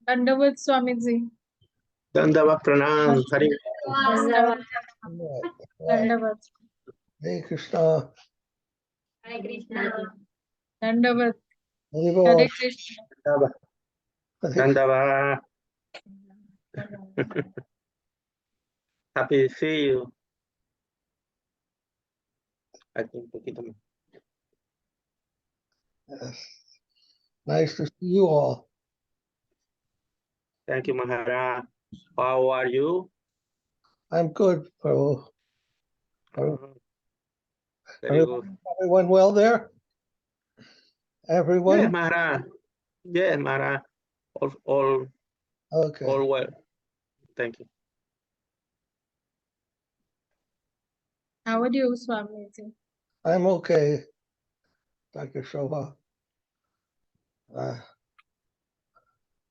Endowed Swamiji. Dandava Pranam. Hari. Endowed. Hey Krishna. Hare Krishna. Endowed. Haribo. Hare Krishna. Dandava. Happy to see you. Aquí un poquito más. Yes. Nice to see you all. Thank you, Maharaj. How are you? I'm good, Prabhu. Very good. Everyone well there? Everyone? Yes, Maharaj. Yes, Maharaj. All Okay. well. Thank you. How are you, Swamiji? I'm okay, Dr. Shobha.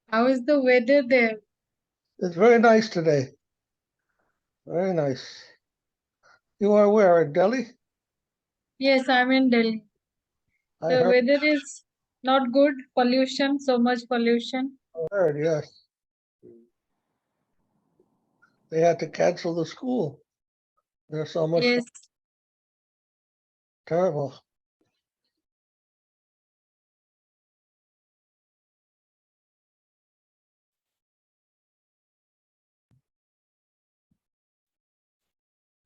How is the weather there? It's very nice today. Very nice. You are where, in Delhi? Yes, I'm in Delhi. I The weather is not good. Pollution, so much pollution. heard, yes. They had to cancel the school. There's so much Yes. terrible.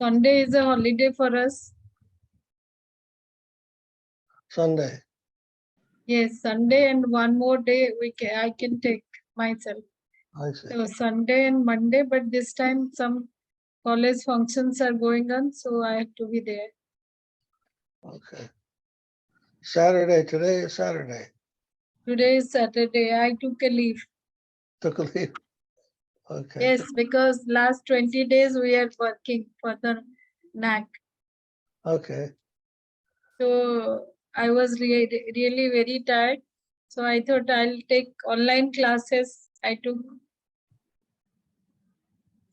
Sunday is a holiday for us. Sunday. Yes, Sunday and one more day I can take myself. I see. So Sunday and Monday, but this time some college functions are going on, so I have to be there. Okay. Saturday, today is Saturday. Today is Saturday. I took a leave. Took a leave. Okay. Yes, because last 20 days we are working for the NAC. Okay. So I was really very tired. So I thought I'll take online classes. I took.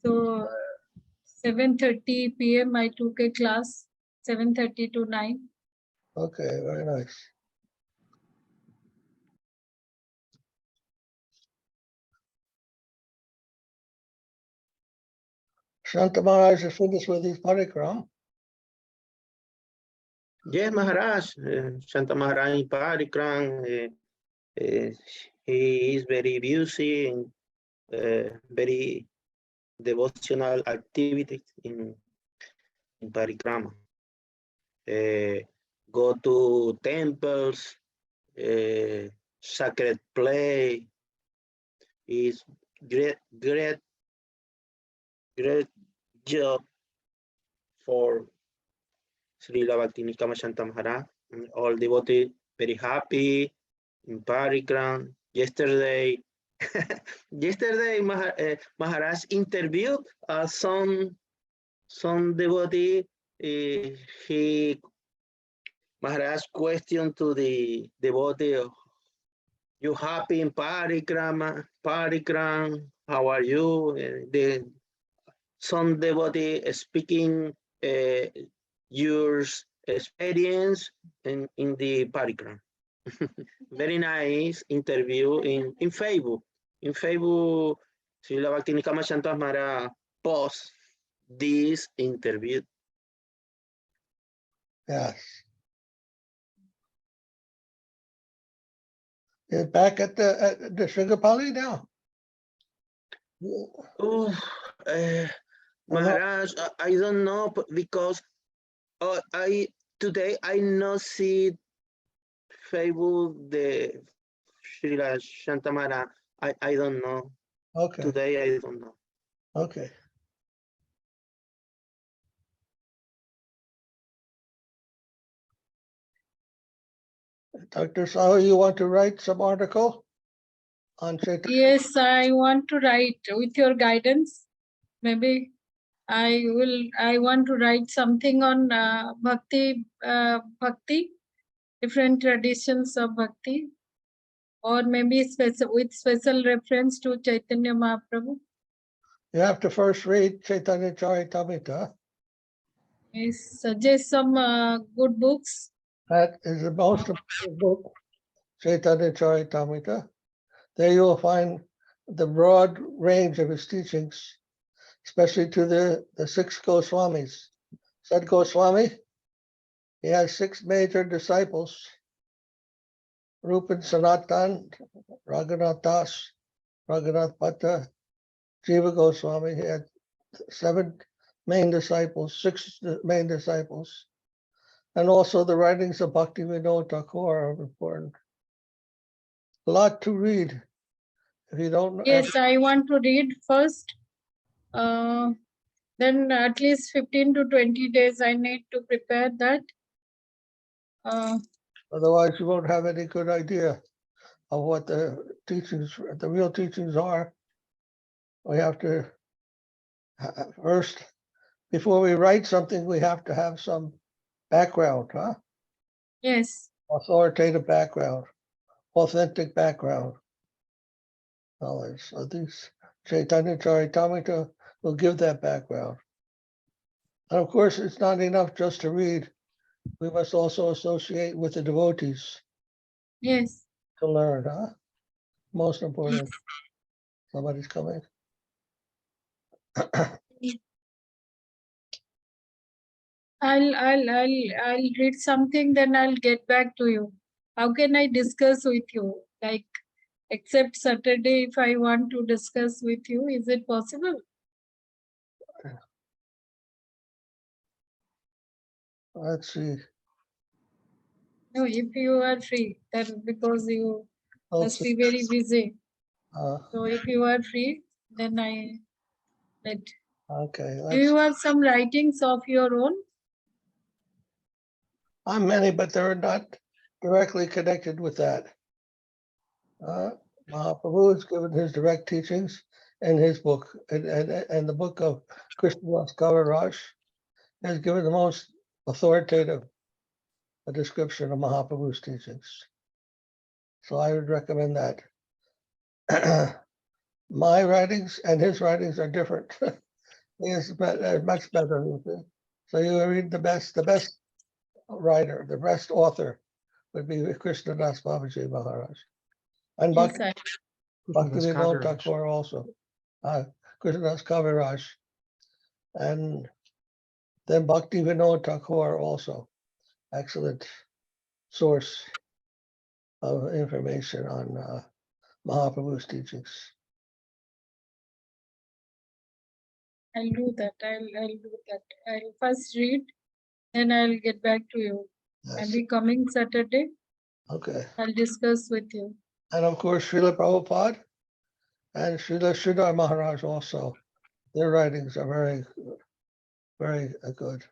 So 7:30 p.m. I took a class, 7:30 to 9. Okay, very nice. Shanta Maharaj is finished with his parikram. Yes, Maharaj. Santa Maharaj in Parikram. He is very busy and very devotional activities in Parikrama. Go to temples, sacred play. Is great job for Srila Bhakti Santa Maharaj. All devotees very happy in Parikram. Yesterday, Maharaj interviewed some devotee. Maharaj questioned to the devotee, "You happy in Parikram? How are you?" Some devotee speaking your experience in the Parikram. Very nice interview in Facebook. In Facebook, Srila Bhakti Santa Maharaj post this interview. Yes. Is back at the Srigapali now? Oh, Maharaj, I don't know because today I not see Facebook the Srila Santa Maharaj. I don't know. Okay. Today I don't know. Okay. Dr. Sahu, you want to write some article on Chaitanya? Yes, I want to write with your guidance. Maybe I want to write something on bhakti, different traditions of bhakti, or maybe with special reference to Chaitanya Mahaprabhu. You have to first read Chaitanya Charitamrita. Yes, suggest some good books. That is the most important book, Chaitanya Charitamrita. There you will find the broad range of his teachings, especially to the 6 Goswamis. Said Goswami, he has 6 major disciples: Rupan Sanatan, Raghunath Das, Raghunath Bhatta, Jiva Goswami. He had 7 main disciples, 6 main disciples. And also the writings of Bhakti Vinod Thakur are important. A lot to read. If you don't know. Yes, I want to read first. Then at least 15 to 20 days I need to prepare that. Otherwise, you won't have any good idea of what the teachings, the real teachings are. We have to first, before we write something, we have to have some background, huh? Yes. Authoritative background, authentic background knowledge. So these Chaitanya Charitamrita will give that background. And of course, it's not enough just to read. We must also associate with the devotees Yes. to learn, huh? Most important. Somebody's coming. I'll read something, then I'll get back to you. How can I discuss with you? Like, except Saturday, if I want to discuss with you, is it possible? Let's see. No, if you are free, then because you must Okay. be very busy. Uh, So if you are free, then I let. okay. Do you have some writings of your own? I'm many, but they're not directly connected with that. Mahaprabhu has given his direct teachings in his book, and the book of Krishnadas Kaviraj has given the most authoritative description of Mahaprabhu's teachings. So I would recommend that. My writings and his writings are different. He is much better. So you read the best writer, the best author would be Krishnadas Babaji Maharaj. And Yes, Bhakti Vinod Thakur also. Krishnadas Kaviraj. And then Bhakti Vinod Thakur also. Excellent source of information on Mahaprabhu's teachings. I'll do that. I'll do that. I'll first read, then I'll get back to you. Yes. Maybe coming Saturday, Okay. I'll discuss with you. And of course, Srila Prabhupada and Srila Sridhar Maharaj also. Their writings are very, very good.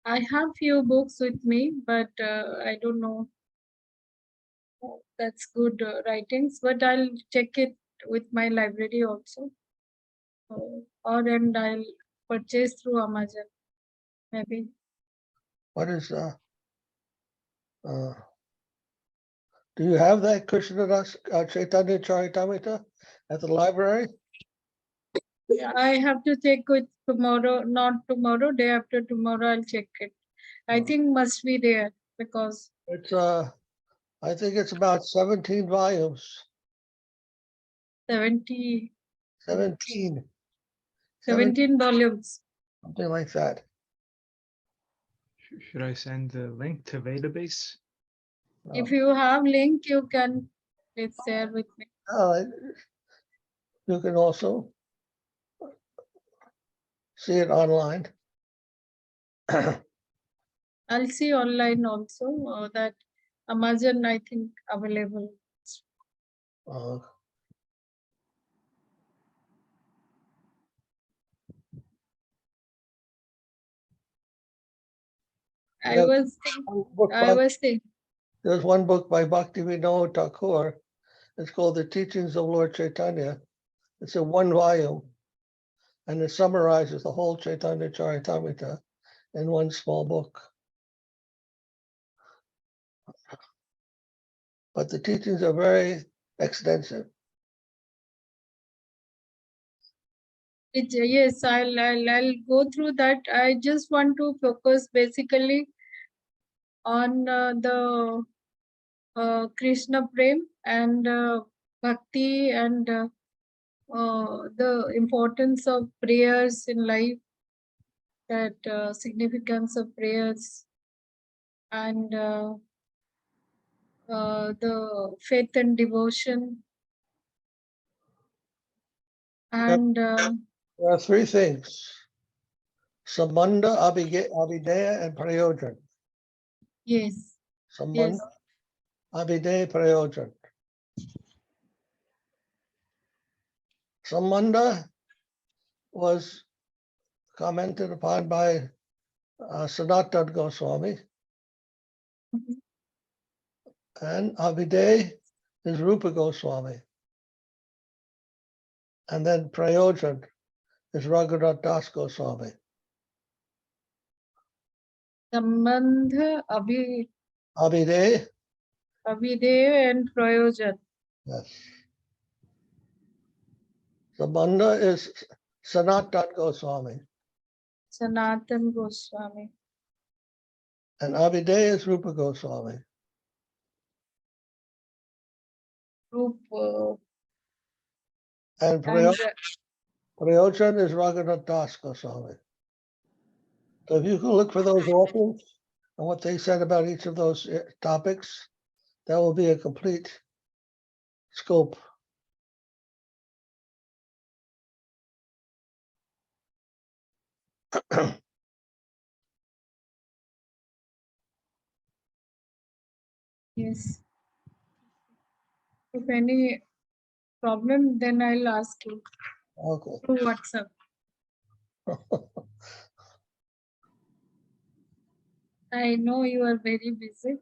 I have few books with me, but I don't know. That's good writings, but I'll check it with my library also. Or and I'll purchase through Amazon, maybe. What is do you have that Krishnadas Chaitanya Charitamrita at the library? Yeah, I have to check it tomorrow, not tomorrow, day after tomorrow, I'll check it. I think must be there because It's I think it's about 17 volumes. 17 volumes. Something like that. Should I send the link to database? If you have link, you can please share with me. You can also see it online. I'll see online also that Amazon, I think, available. I was thinking. There's one book by Bhakti Vinod Thakur. It's called The Teachings of Lord Chaitanya. It's a 1 volume, and it summarizes the whole Chaitanya Charitamrita in one small book. But the teachings are very extensive. Yes, I'll go through that. I just want to focus basically on the Krishna Prem and bhakti and the importance of prayers in life, that significance of prayers, and the faith and devotion, and There are three things: Sambandha, Abhideya, and Prayojan. yes, Sambandha, Abhideya, Prayojan. Sambandha was commented upon by Sanatana Goswami, Mhm. and Abhideya is Rupa Goswami. And then Prayojan is Raghunath Das Goswami. Sambandha, Abhideya, Abhideya and Prayojan. yes. Sambandha is Sanatana Goswami, Sanatan Goswami. and Abhideya is Rupa Goswami. Group And and Prayojan is Raghunath Das Goswami. So if you can look for those authors and what they said about each of those topics, that will be a complete scope. yes. If any problem, then I'll ask you Okay. through WhatsApp. I know you are very busy.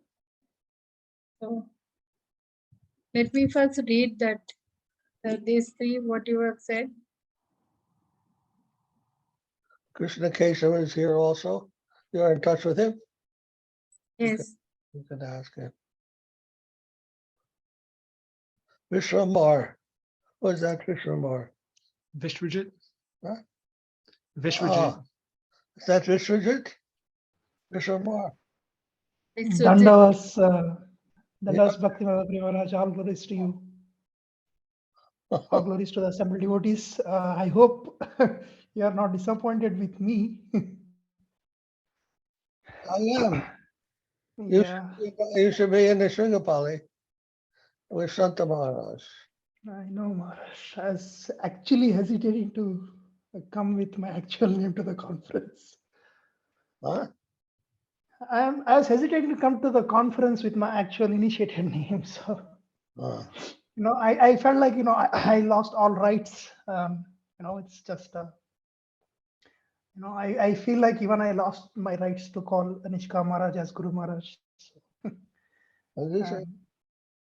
So let me first read that these three, what you have said. Krishna Keshav is here also. You are in touch with him? Yes. You can ask him. Vishrambar. What is that, Vishrambar? Vishrajit? Huh? Vishrajit. Is that Vishrambar? Vishrambar. It's Dandavas, Yeah. Dandavas Bhakti Maharaj, all glories to you. All glories to the assembled devotees. I hope you are not disappointed with me. I am. You should be in the Sringapali with Santa Maharaj. I know, Maharaj. I was actually hesitating to come with my actual name to the conference. Huh? I was hesitating to come to the conference with my actual initiated name. So, I felt like, I lost all rights. It's just, I feel like even I lost my rights to call Anishka Maharaj as Guru Maharaj.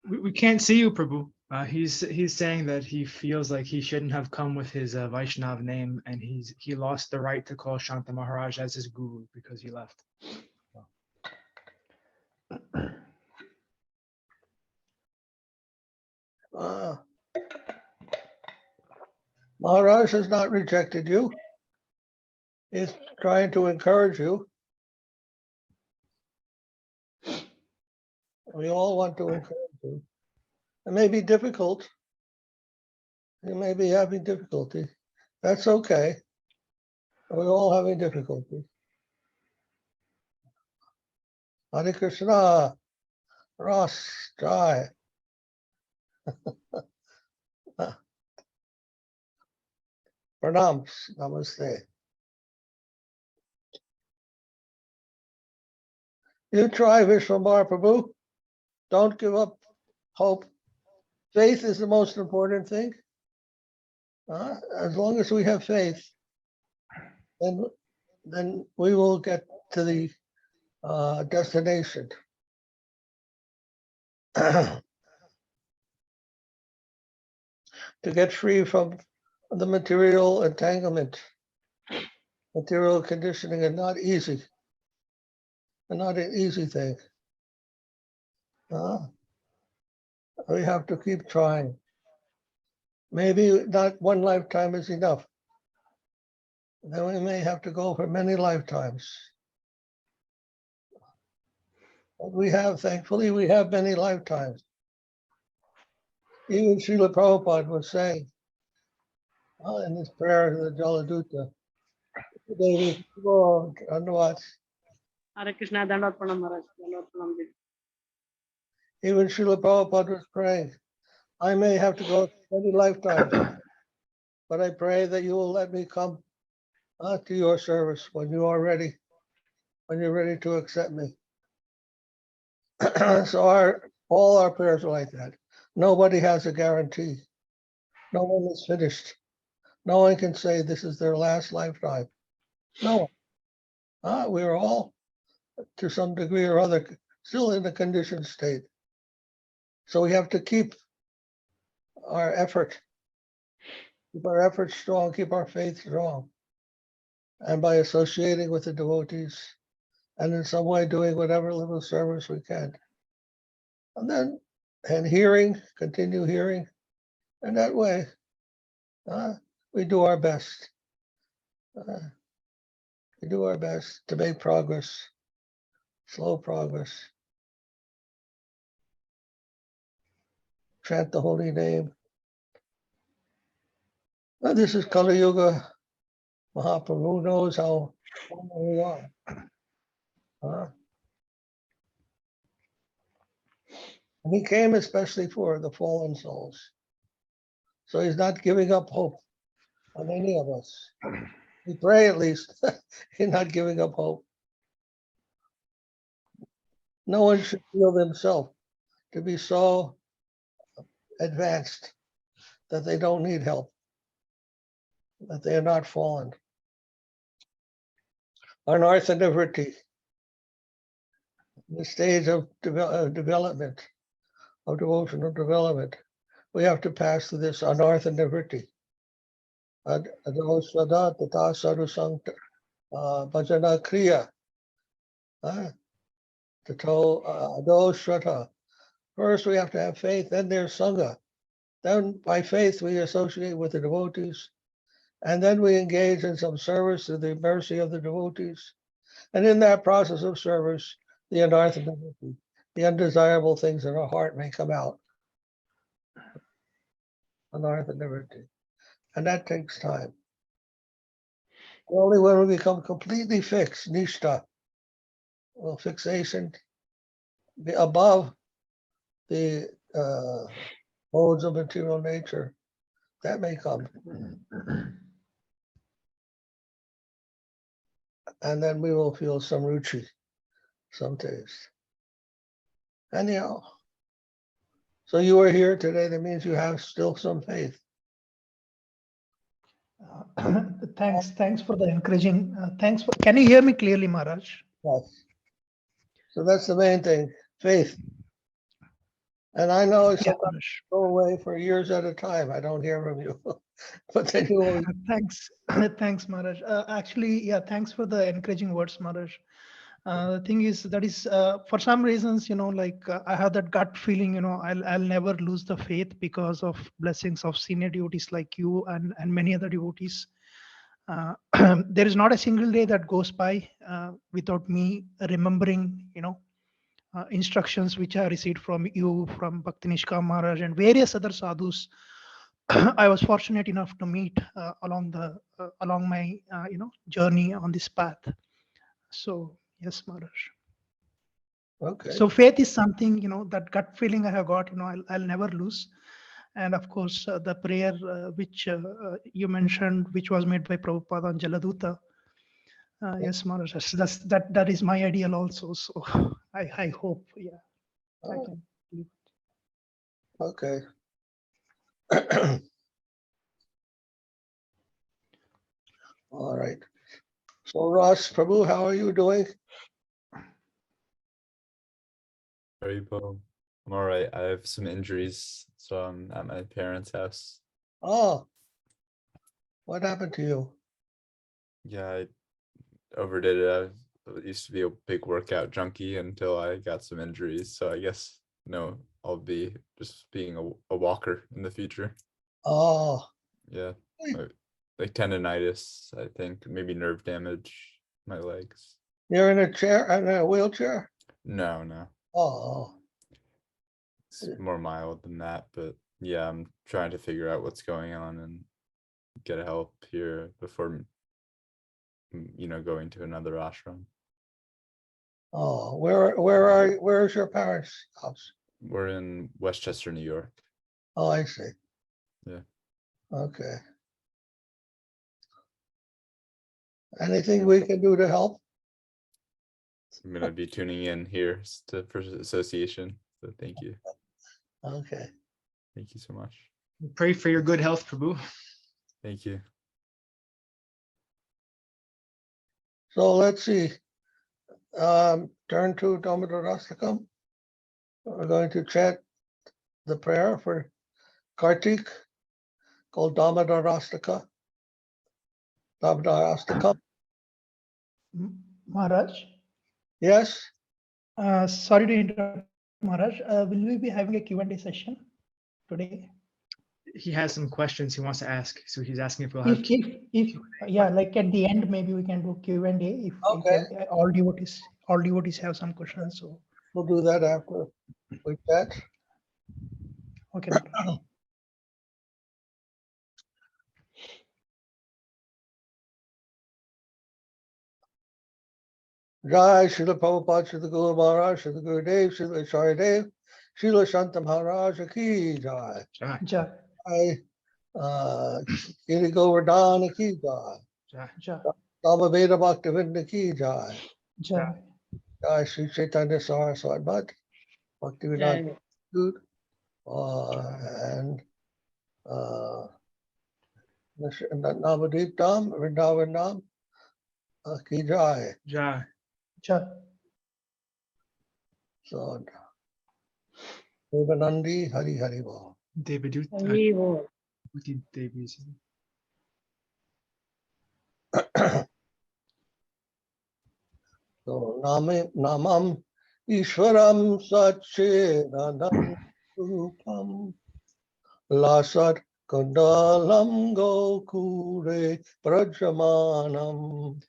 We can't see you, Prabhu. He's saying that he feels like he shouldn't have come with his Vaishnav name, and he lost the right to call Shanta Maharaj as his guru because he left. Maharaj has not rejected you. He's trying to encourage you. We all want to encourage you. It may be difficult. You may be having difficulty. That's okay. We're all having difficulty. Hare Krishna, Ross, Jai. Pranams, namaste. You try, Vishwambar Prabhu. Don't give up hope. Faith is the most important thing. As long as we have faith, then we will get to the destination. To get free from the material entanglement, material conditioning is not easy. Not an easy thing. We have to keep trying. Maybe not one lifetime is enough. Then we may have to go for many lifetimes. But thankfully, we have many lifetimes. Even Srila Prabhupada was saying in his prayer to the Jaladutta, Devi, Lord, Anwat, Hare Krishna, Dandavad Pranam Maharaj. Dandavad Pranam Ji. even Srila Prabhupada was praying, I may have to go through many lifetimes, but I pray that you will let me come to your service when you are ready, when you're ready to accept me. So all our prayers are like that. Nobody has a guarantee. No one is finished. No one can say this is their last lifetime. No one. We're all, to some degree or other, still in a conditioned state. So we have to keep our effort, strong, keep our faith strong. And by associating with the devotees and in some way doing whatever little service we can. And hearing, continue hearing. And that way, we do our best. We do our best to make progress, slow progress. Chant the holy name. This is Kali Yuga. Mahaprabhu knows how we are. And he came especially for the fallen souls. So he's not giving up hope on any of us. We pray at least. He's not giving up hope. No one should feel themselves to be so advanced that they don't need help, that they are not fallen. Anartha-nivritti, the stage of development, of devotional development, we have to pass through this anartha-nivritti. Adosvada tata sadhu-sanga bhajana kriya. Adosvata. First we have to have faith, then there's sangha. Then by faith we associate with the devotees. And then we engage in some service to the mercy of the devotees. And in that process of service, the anartha-nivritti, the undesirable things in our heart may come out. Anartha-nivritti. And that takes time. Only when we become completely fixed, nishtha, well, fixation, above the modes of material nature, that may come. And then we will feel some ruchi, some taste. Anyhow, so you are here today, that means you have still some faith. Thanks for the encouraging. Can you hear me clearly, Maharaj? Yes. So that's the main thing, faith. And I know Yeah, sometimes Maharaj. go away for years at a time. I don't hear from you. But then you will. Thanks, Maharaj. Actually, yeah, thanks for the encouraging words, Maharaj. The thing is, that is, for some reasons, I have that gut feeling, I'll never lose the faith because of blessings of senior devotees like you and many other devotees. There is not a single day that goes by without me remembering, instructions which I received from you, from Bhakti Nishkam Maharaj and various other sadhus. I was fortunate enough to meet along my journey on this path. So yes, Maharaj. Okay. So faith is something, that gut feeling I have got, I'll never lose. And of course, the prayer which you mentioned, which was made by Prabhupada on Jaladutta. Yes, Maharaj, that is my ideal also. So I hope, yeah, I can believe it. Okay. All right. So Ross Prabhu, how are you doing? Very well. I'm all right. I have some injuries, so I'm at my parents' house. Oh, what happened to you? Yeah, I overdid it. I used to be a big workout junkie until I got some injuries. So I guess, I'll be just being a walker in the future. Oh, Yeah, like tendonitis, I think, maybe nerve damage, my legs. you're in a chair, in a wheelchair? No. Oh, It's more mild than that, but yeah, I'm trying to figure out what's going on and get help here before, going to another ashram. Oh, where's your parents' house? We're in Westchester, New York. Oh, I see. Yeah. Okay. Anything we can do to help? I'm going to be tuning in here for association. So thank you. Okay. Thank you so much. Pray for your good health, Prabhu. Thank you. So let's see. Turn to tattva-darśinaḥ. We're going to chant the prayer for Kartik called tattva-darśinaḥ. Tattva-darśinaḥ. Maharaj, Yes. sorry to interrupt, Maharaj. Will we be having a Q&A session today? He has some questions he wants to ask, so he's asking if we'll have. If yeah, like at the end, maybe we can do Q&A if all devotees have some questions. So We'll do that after we chat. okay, Maharaj. Jai Srila Prabhupada, Srila Guru Maharaj, Srila Gurudev, Srila Acharya Dev, Srila Shanta Maharaj ki Jai. Jai. Jai. Giri Govardhana ki Jai. Jai. Jai. Samaveda Bhaktivinda ki Jai. Jai. Jai Sri Chaitanya Saraswati Bhat, Bhaktivedanta Institute, and Navadip Dham, Vrindavan Dham ki Jai. Jai. Jai. So, Devanandi Hari Hari Bol. Devadut. Haribo. Devis. So, Namam Ishwaram Sat-cit-ananda Rupam Lasat Kundalam Gokure Prajamanam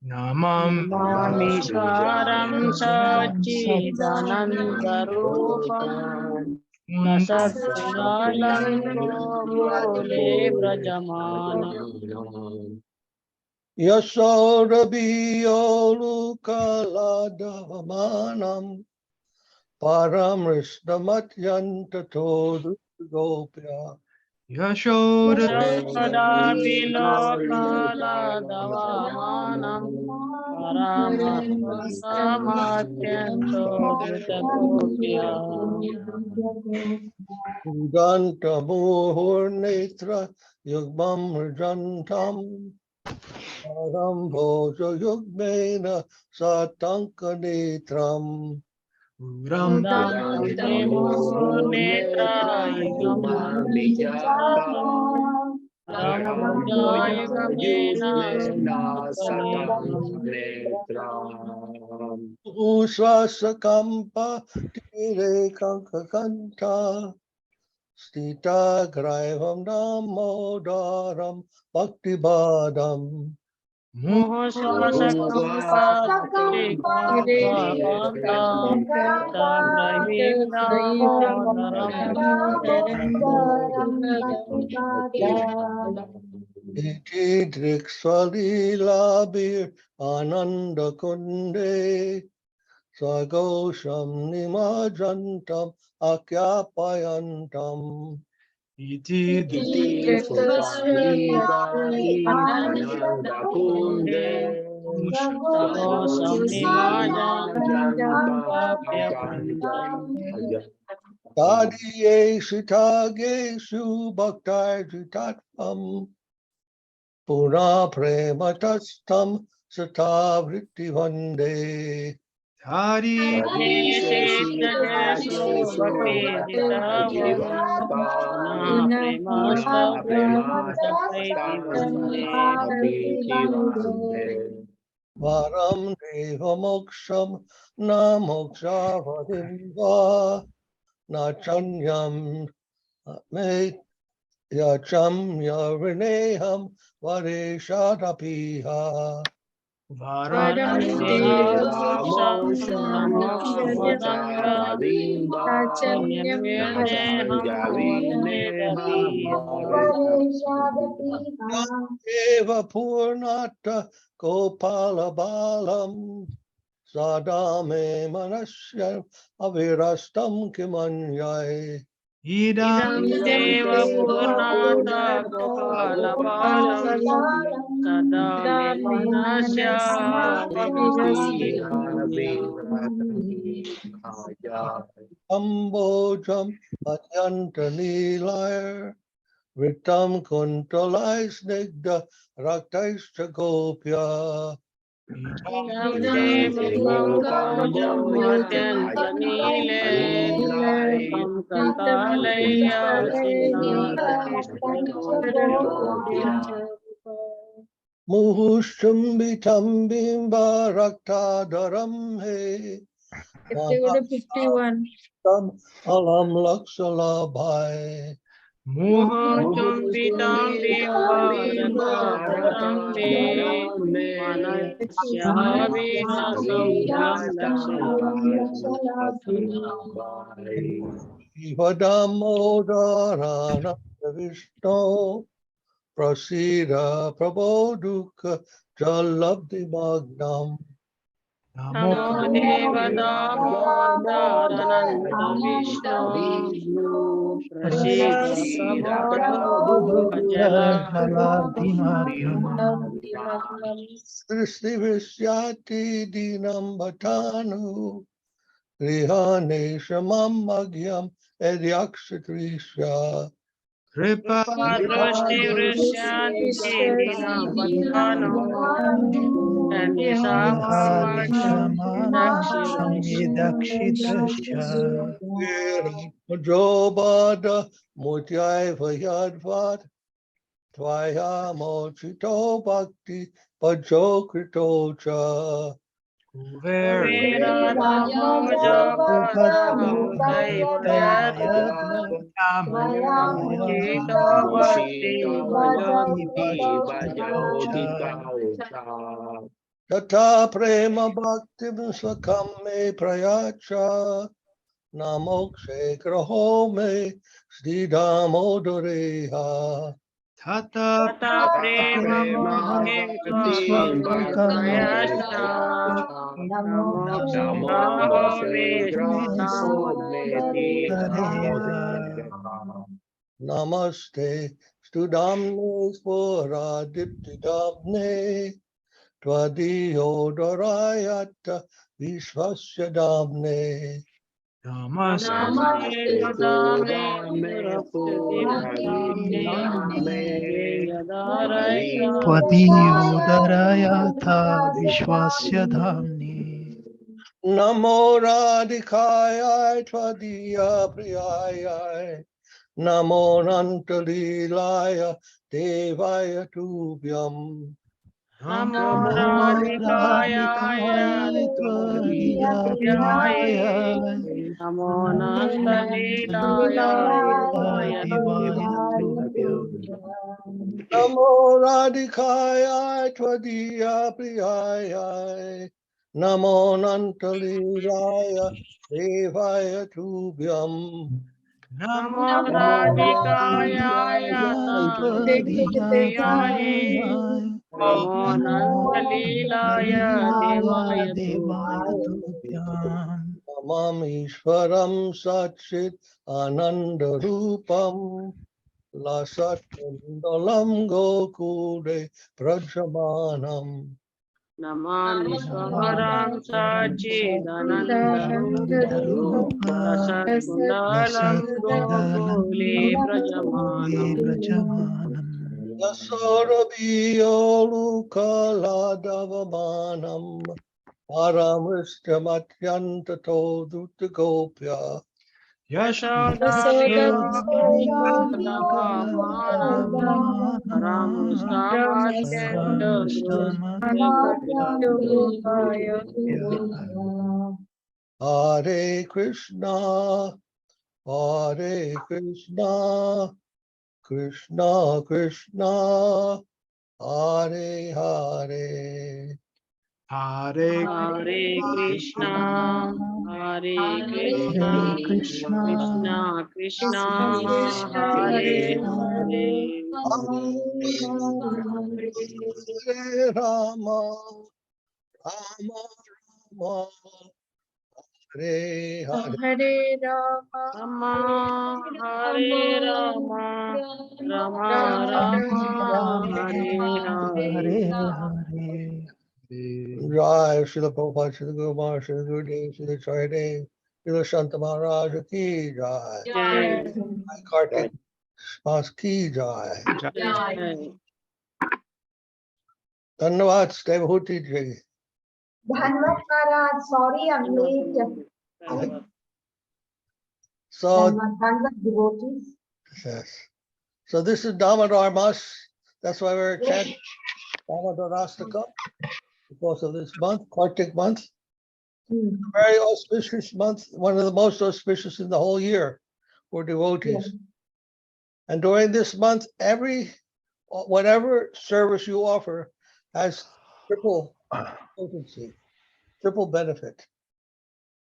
Namam. Namishwaram Sachidanandarupam Lasatkundalam Gokule Brajamanam Yasodabiolukaladamanam Paramrishnamatyanta Gopya Yashoda. Yashodabilokaladavanam Paramasvasamatyanto Dhritagopya Ganta Muhurnetra Yugmam Rajantam Param Bhoja Yugmena Satankanetram Udam. Netra Yugam Ramudaya Gamena Satankanetram Usvasakampa Tire Kankakanta Stita Graivam Damodaram Bhaktibadam Iti Driksvalilabir Ananda Kunde Sagosham Nimajantam Akyapayantam Iti. Tadiye Sitageshu Bhaktarjitatvam Pura Prematastam Satavritti Vande Hari. Varam Deva Moksham Na Mokshavadin Va Na Chanyam Me Yacham Yarineham Vareshadapiha Varanasi Eva Purnata Gopala Balam Sadame Manasya Avirastam Kimanyai Idam Deva Purnata Gopala Balam Sada Manasya Ambojam Atyanta Nilayar Ritam Kuntalai Snigda Raktaischa Gopya Muhushtumbitam Bimba Raktadaram He If they go to 51. Alam Laksalabhai Muhuchumbitam Bimba Ivadamodharana Vishnu Prasida Prabodhuka Jalabdi Magnam Namo Devadamodarananda Vishnu Prasida Sristi Vishyati Dinam Bhatanu Grihane Shamam Magyam Edyakshatrisha Drishti Vrishyanti Dinam Bhatano and Jobada Mutyai Vayadvat Tvaya Mochito Bhakti Pajokrito Cha Tata Prema Bhakti Svakam Me Prayacha Namokshe Graho Me Sridhamodareha Tata Prema Namaste Studamne Sporadiptidamne Tvadiyodarayata Vishvasya Damne Namo Radhikaya Tvadiya Priyaya Namo Nantalilaya Devaya Tubhyam Namo Radhikaya Namo Nantalilaya Namo Radhikaya Tvadiya Priyaya Namo Nantalilaya Devaya Tubhyam Namo Radhikaya Namo Nantalilaya Devaya Namam Ishvaram Sat-cit-ananda Rupam Lasat Kundalam Gokure Prajamanam Namamishwaram Sachidananda Rasat Kundalam Gokuli Brajamanam Yasorabhiyolukaladavamanam Paramishtamatyantato Dutagopya Hare Krishna, Hare Krishna, Krishna Krishna, Hare Hare, Hare Hare Krishna, Hare Krishna, Hare Krishna, Krishna Krishna, Krishna, Hare Hare Hare, Hare Rama, Rama Rama, Hare Hare. Hare Rama, Rama, Hare Rama, Rama Rama Rama, Hare Hare. Hare. Jai Srila Prabhupada, Srila Guru Maharaj, Srila Gurudev, Srila Charidev, Srila Shanta Maharaj ki Jai. Jai, Kartik Mas ki Jai. Jai. Dhanyavad, Devahuti ji. Dhanvat Maharaj, sorry I'm late. So, Dhanvat devotees. yes. So this is Damodar Mas. That's why we're chanting Damodar Astakam because of this month, Kartik month. Very auspicious month, one of the most auspicious in the whole year for devotees. Yes. And during this month, whatever service you offer has triple potency, triple benefit.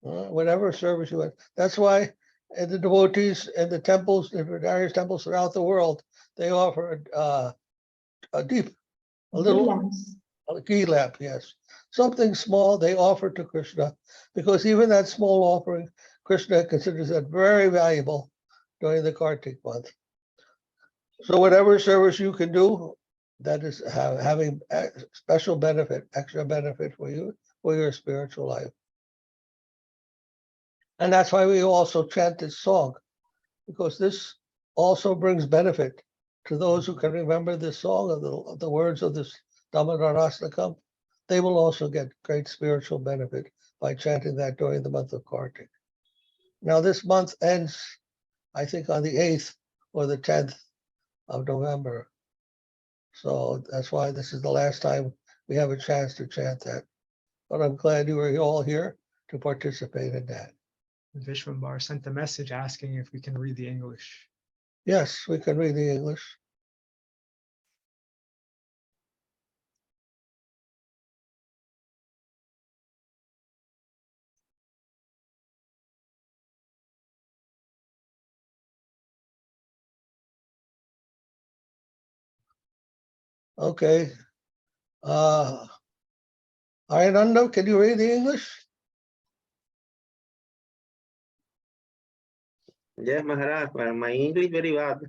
Whatever service you have. That's why the devotees in the temples, in various temples throughout the world, they offer a little ghee lamp, yes. Something small they offer to Krishna, because even that small offering, Krishna considers that very valuable during the Kartik month. So whatever service you can do, that is having a special benefit, extra benefit for you, for your spiritual life. And that's why we also chant this song, because this also brings benefit to those who can remember this song of the words of this Damodar Astakam. They will also get great spiritual benefit by chanting that during the month of Kartik. Now this month ends, I think, on the 8th or the 10th of November. So that's why this is the last time we have a chance to chant that. But I'm glad you are all here to participate in that. Vishwambar sent a message asking if we can read the English. Yes, we can read the English. Okay. Ayananda, can you read the English? Yes, Maharaj, but my English very bad.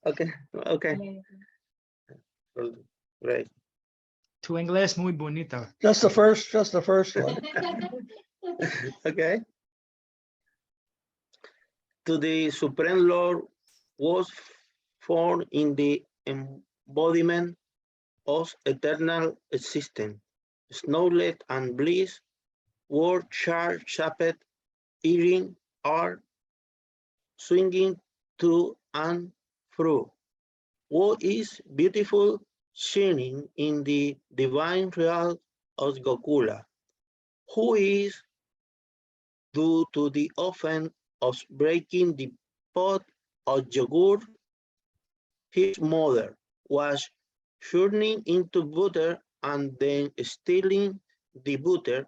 Okay. Great. Tu inglés muy bonito. Just the first one. Okay. To the Supreme Lord was formed in the embodiment of eternal existence. Knowledge and bliss were shaped, eating, are swinging to and fro. What is beautiful shining in the divine realm of Gokula, who is due to the offense of breaking the pot of yogurt. His mother was churning into butter and then stealing the butter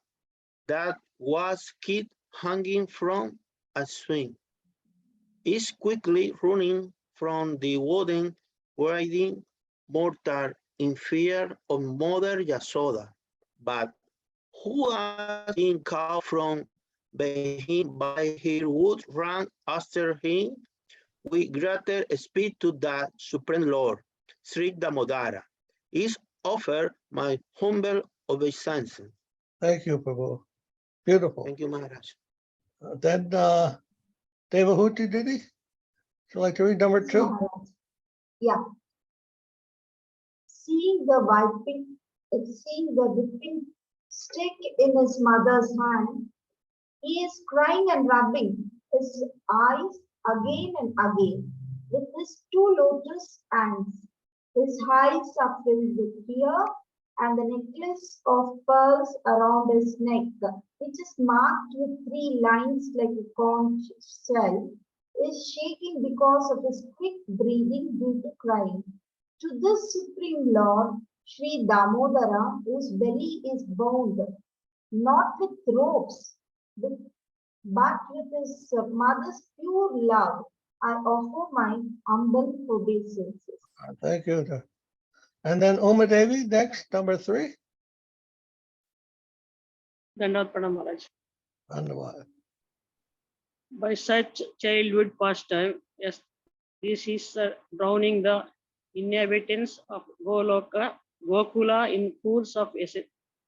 that was kept hanging from a swing. Is quickly running from the wooden grinding mortar in fear of Mother Yasoda, but who was being caught from behind by her would run after him with greater speed to that Supreme Lord, Sri Damodara. Is offered my humble obeisance. Thank you, Prabhu. Beautiful. Thank you, Maharaj. Then Devahuti, did he? Would you like to read number 2? Yeah. Seeing the dipping stick in his mother's hand, he is crying and rubbing his eyes again and again with his 2 lotus hands. His eyes are filled with tear, and the necklace of pearls around his neck, which is marked with 3 lines like a conch shell, is shaking because of his quick breathing due to crying. To this Supreme Lord, Sri Damodara, whose belly is bound, not with ropes, but with his mother's pure love, I offer my humble obeisances. Thank you. And then Uma Devi, next, number 3. Dandavad Pranam Maharaj. Dhanyavad. By such childhood pastime, yes, this is drowning the inhabitants of Gokula in pools of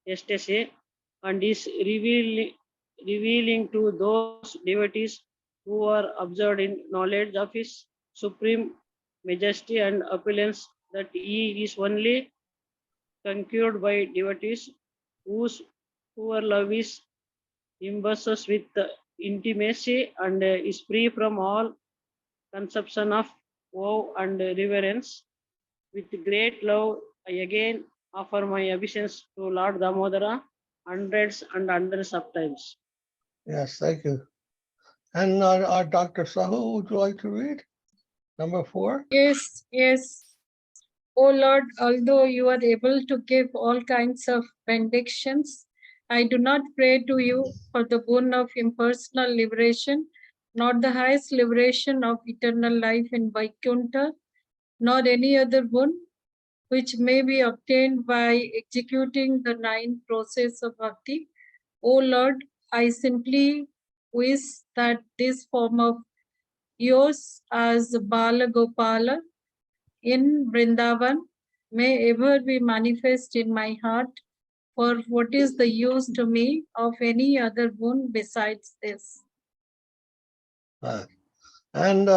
ecstasy, and is revealing to those devotees who are absorbed in knowledge of his supreme majesty and opulence that he is only conquered by devotees whose love is imbues with intimacy and is free from all conception of awe and reverence. With great love, I again offer my obeisance to Lord Damodara hundreds and hundreds of times. Yes, thank you. And our Dr. Sahu, would you like to read? Number 4. Yes, yes. O Lord, although you are able to give all kinds of benedictions, I do not pray to you for the boon of impersonal liberation, nor the highest liberation of eternal life in Vaikuntha, nor any other boon which may be obtained by executing the 9 processes of bhakti. O Lord, I simply wish that this form of yours as Bala Gopala in Vrindavan may ever be manifest in my heart, for what is the use to me of any other boon besides this? And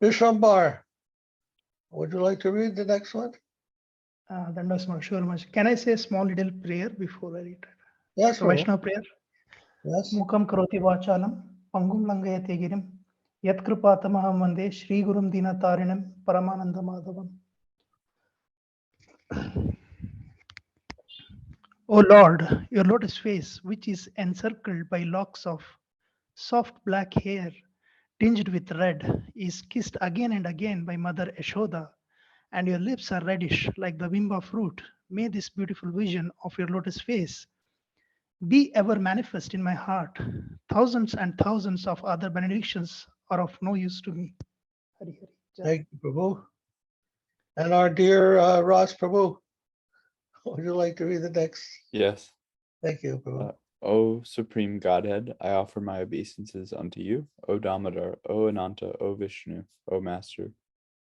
Vishrambar, would you like to read the next one? Sure much. Can I say a small little prayer before I read it? Yes, So Vaishnava prayer. yes. Mukam karoti vachalam, pangum langayate girim, yat kripatamaham vande Shri Gurum Dinatarinam Paramananda Madhavam. O Lord, your lotus face, which is encircled by locks of soft black hair tinged with red, is kissed again and again by Mother Yashoda, and your lips are reddish like the vimba fruit. May this beautiful vision of your lotus face be ever manifest in my heart. Thousands and thousands of other benedictions are of no use to me. Hari Hari. Thank you, Prabhu. And our dear Ras Prabhu, would you like to read the next? Yes. Thank you, Prabhu. O Supreme Godhead, I offer my obeisances unto you, O Damodar, O Ananta, O Vishnu, O Master,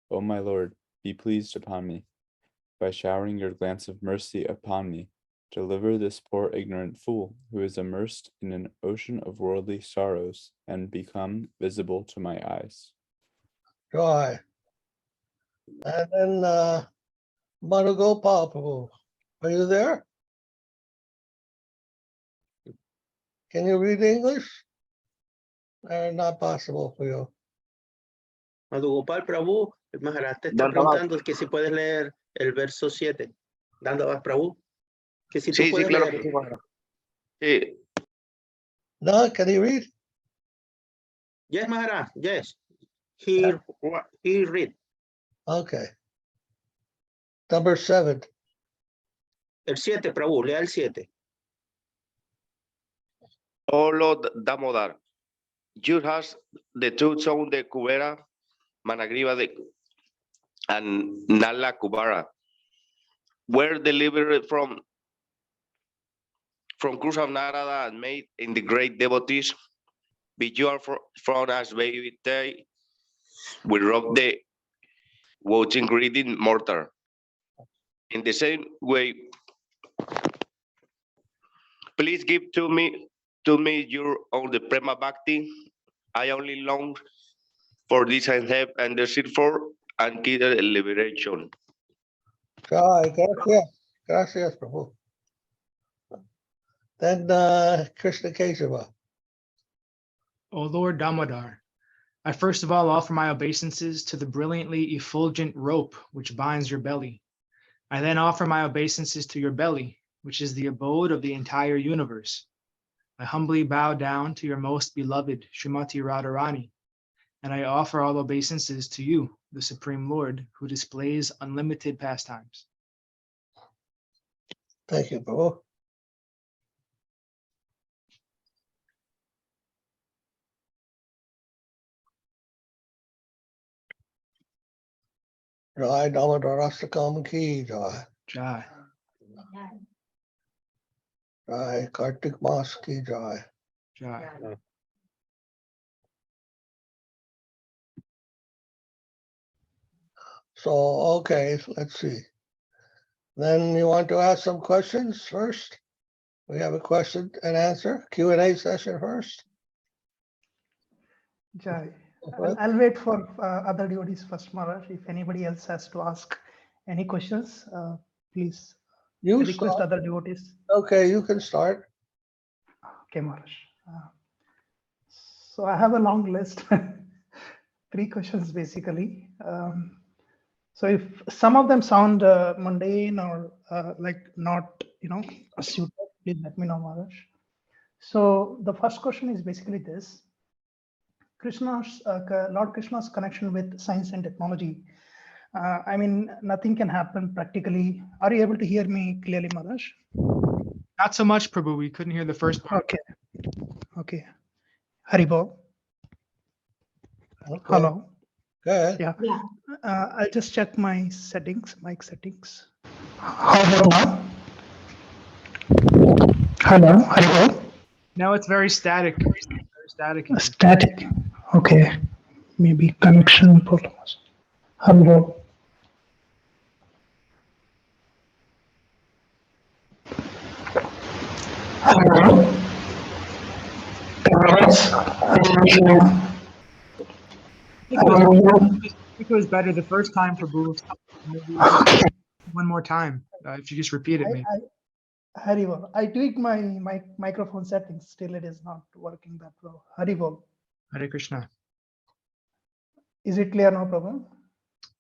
O my Lord, be pleased upon me. By showering your glance of mercy upon me, deliver this poor ignorant fool who is immersed in an ocean of worldly sorrows and become visible to my eyes. Joy. And then Madhugopal Prabhu, are you there? Can you read English? Not possible for you. Madhugopal Prabhu, el Maharaj te está preguntando que si puedes leer el verso 7. Dandavad Prabhu, que si tú puedes claro leerlo. que sí, Maharaj. Sí. No, can you read? Yes, Maharaj, yes. He read. Okay. Number 7. El 7, Prabhu, lea el 7. O Lord Damodar, you has the two sons de Kubera, Managriva de and Nala Kubara, were delivered from Cruz of Narada and made in the great devotees. Be you are from as baby day, we rob the watching reading mortar. In the same way, please give to me your own the Prema Bhakti. I only long for this and have and the seed for and keep the liberation. Joy, gracias, Prabhu. Then Krishna Kesava. O Lord Damodar, I first of all offer my obeisances to the brilliantly effulgent rope which binds your belly. I then offer my obeisances to your belly, which is the abode of the entire universe. I humbly bow down to your most beloved Srimati Radharani, and I offer all obeisances to you, the Supreme Lord, who displays unlimited pastimes. Thank you, Prabhu. Jai Damodarastakam ki jai. Jai. Jai Kartik Mas ki jai. Jai. So, okay, let's see. Then you want to ask some questions first? We have a question and answer, Q&A session first. Jai. Okay. I'll wait for other devotees first, Maharaj. If anybody else has to ask any questions, please You request start. other devotees. Okay, you can start. Okay, Maharaj. So I have a long list. 3 questions basically. So if some of them sound mundane or like not, suited, please let me know, Maharaj. So the first question is basically this: Lord Krishna's connection with science and technology. I mean, nothing can happen practically. Are you able to hear me clearly, Maharaj? Not so much, Prabhu. We couldn't hear the first part. Okay. Okay. Haribol. Okay. Hello. Go ahead. Yeah. Yeah. I'll just check my settings, mic settings. How about now? Hello. Haribol. Now it's very static. Very static. Static. Okay. Maybe connection problems. Hello. Hello. I think it was better the first time, Prabhu. Maybe one more time. If you just repeat it, maybe. Haribol. I tweaked my microphone settings. Still, it is not working that well. Haribol. Hare Krishna. Is it clear? No problem.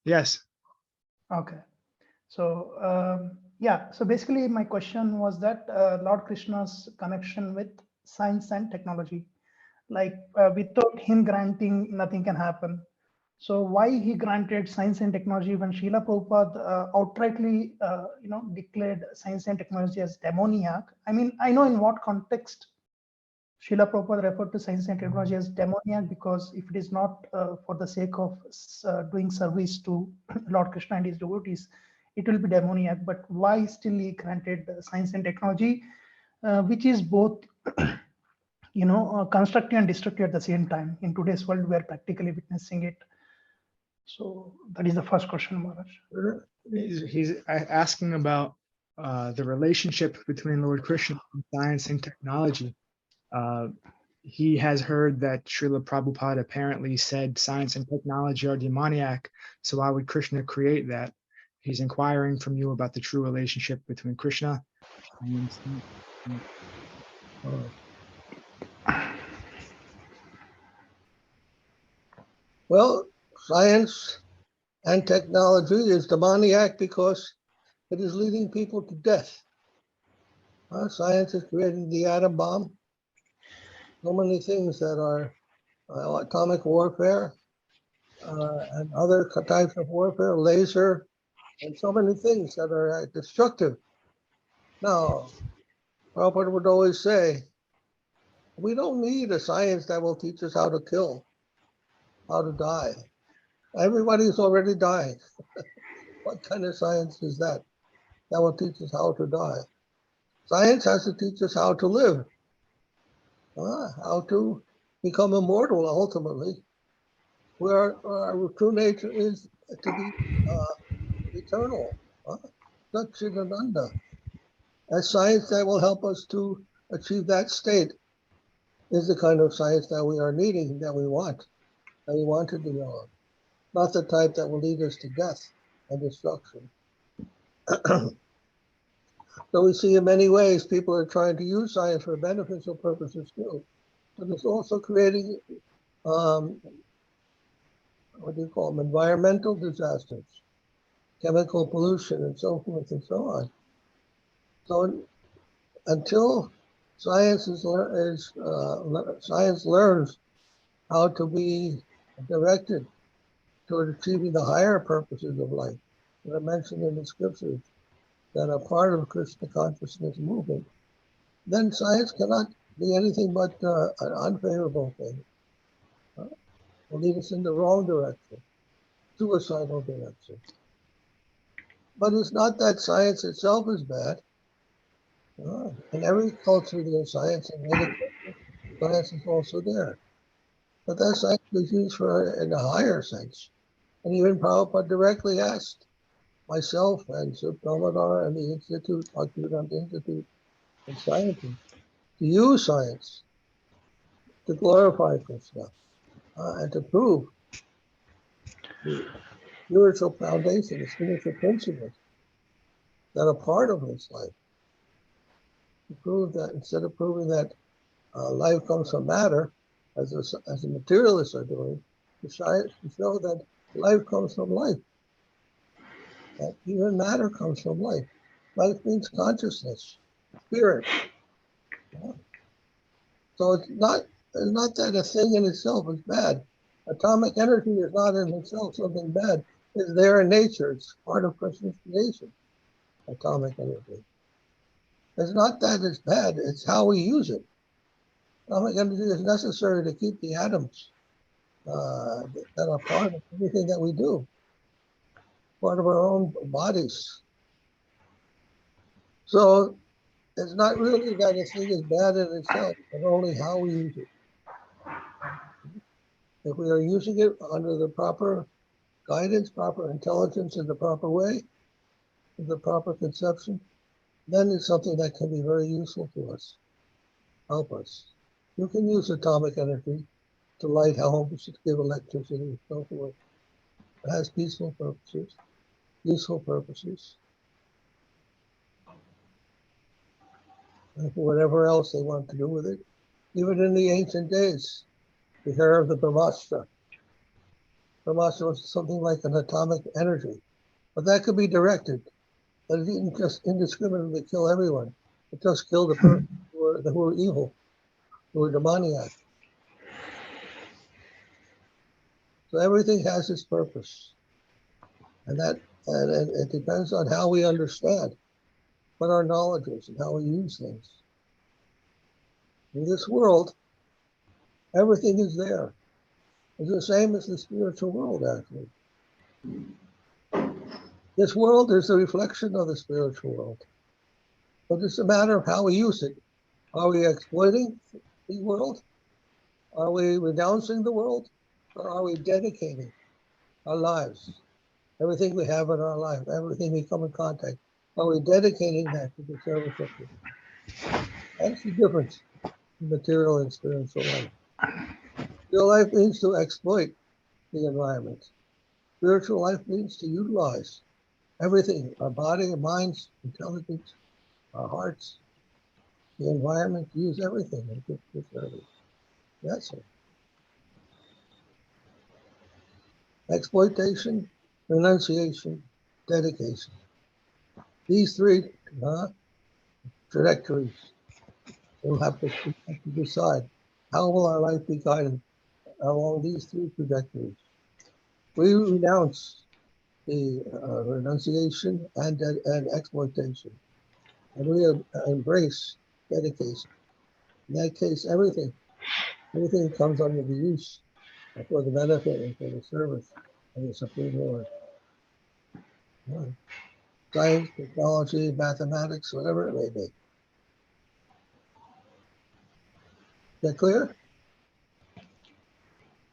Yes. Okay. So yeah. So basically, my question was that Lord Krishna's connection with science and technology, like without him granting, nothing can happen. So why he granted science and technology when Srila Prabhupada outrightly, declared science and technology as demoniac? I mean, I know in what context Srila Prabhupada referred to science and technology as demoniac, because if it is not for the sake of doing service to Lord Krishna and his devotees, it will be demoniac. But why still he granted science and technology, which is both constructive and destructive at the same time? In today's world, we are practically witnessing it. So that is the first question, Maharaj. He's asking about the relationship between Lord Krishna and science and technology. He has heard that Srila Prabhupada apparently said science and technology are demoniac. So why would Krishna create that? He's inquiring from you about the true relationship between Krishna and Well, science and technology is demoniac because it is leading people to death. Science is creating the atom bomb. So many things that are atomic warfare and other types of warfare, laser, and so many things that are destructive. Now, Prabhupada would always say, we don't need a science that will teach us how to kill, how to die. Everybody's already dying. What kind of science is that will teach us how to die? Science has to teach us how to live, how to become immortal ultimately, where our true nature is to be eternal, sat-cit-ananda. A science that will help us to achieve that state is the kind of science that we are needing, that we want to develop, not the type that will lead us to death and destruction. So we see in many ways people are trying to use science for beneficial purposes too, but it's also creating what do you call them, environmental disasters, chemical pollution, and so forth and so on. So until science science learns how to be directed toward achieving the higher purposes of life that are mentioned in the scriptures, that are part of Krishna consciousness movement, then science cannot be anything but an unfavorable thing. Will lead us in the wrong direction, suicidal direction. But it's not that science itself is bad. In every culture there's science, and Vedic science is also there. But that science was used for in a higher sense. And even Prabhupada directly asked myself and Sripad and the Institute, Bhakti Yoga Institute, and scientists to use science to glorify Krishna and to prove the spiritual foundation, the spiritual principles that are part of his life. To prove that instead of proving that life comes from matter, as the materialists are doing, to show that life comes from life. That even matter comes from life. Life means consciousness, spirit. Yeah. So it's not that a thing in itself is bad. Atomic energy is not in itself something bad. It's there in nature. It's part of Krishna's creation. Atomic energy. It's not that it's bad. It's how we use it. Atomic energy is necessary to keep the atoms that are part of everything that we do, part of our own bodies. So it's not really that a thing is bad in itself, but only how we use it. If we are using it under the proper guidance, proper intelligence in the proper way, with the proper conception, then it's something that can be very useful to us, help us. You can use atomic energy to light homes, to give electricity, and so forth. It has peaceful purposes, useful purposes, and for whatever else they want to do with it. Even in the ancient days, we hear of the Brahmastra. Brahmastra was something like an atomic energy, but that could be directed. But it didn't just indiscriminately kill everyone. It just killed the person who were evil, who were demoniac. So everything has its purpose, and it depends on how we understand what our knowledge is and how we use things. In this world, everything is there. It's the same as the spiritual world, actually. This world is a reflection of the spiritual world. But it's a matter of how we use it. Are we exploiting the world? Are we renouncing the world? Or are we dedicating our lives, everything we have in our life, everything we come in contact, are we dedicating that to the service of God? That's the difference in material and spiritual life. Real life means to exploit the environment. Spiritual life means to utilize everything, our body, our minds, intelligence, our hearts, the environment, to use everything in good service. That's it. Exploitation, renunciation, dedication. These three trajectories. We'll have to decide how will our life be guided along these three trajectories. We renounce the renunciation and exploitation, and we embrace dedication. In that case, everything comes under the use for the benefit and for the service of the Supreme Lord. Science, technology, mathematics, whatever it may be. Is that clear?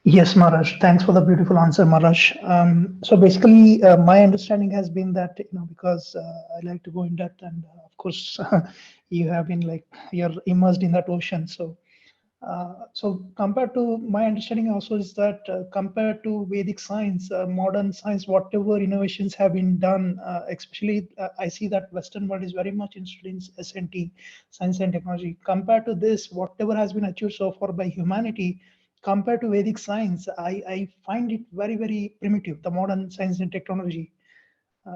Yes, Maharaj. Thanks for the beautiful answer, Maharaj. So basically, my understanding has been that, because I like to go in depth, and of course, you have been you're immersed in that ocean. So compared to my understanding also is that compared to Vedic science, modern science, whatever innovations have been done, especially I see that Western world is very much interested in SNT, science and technology. Compared to this, whatever has been achieved so far by humanity, compared to Vedic science, I find it very, very primitive, the modern science and technology.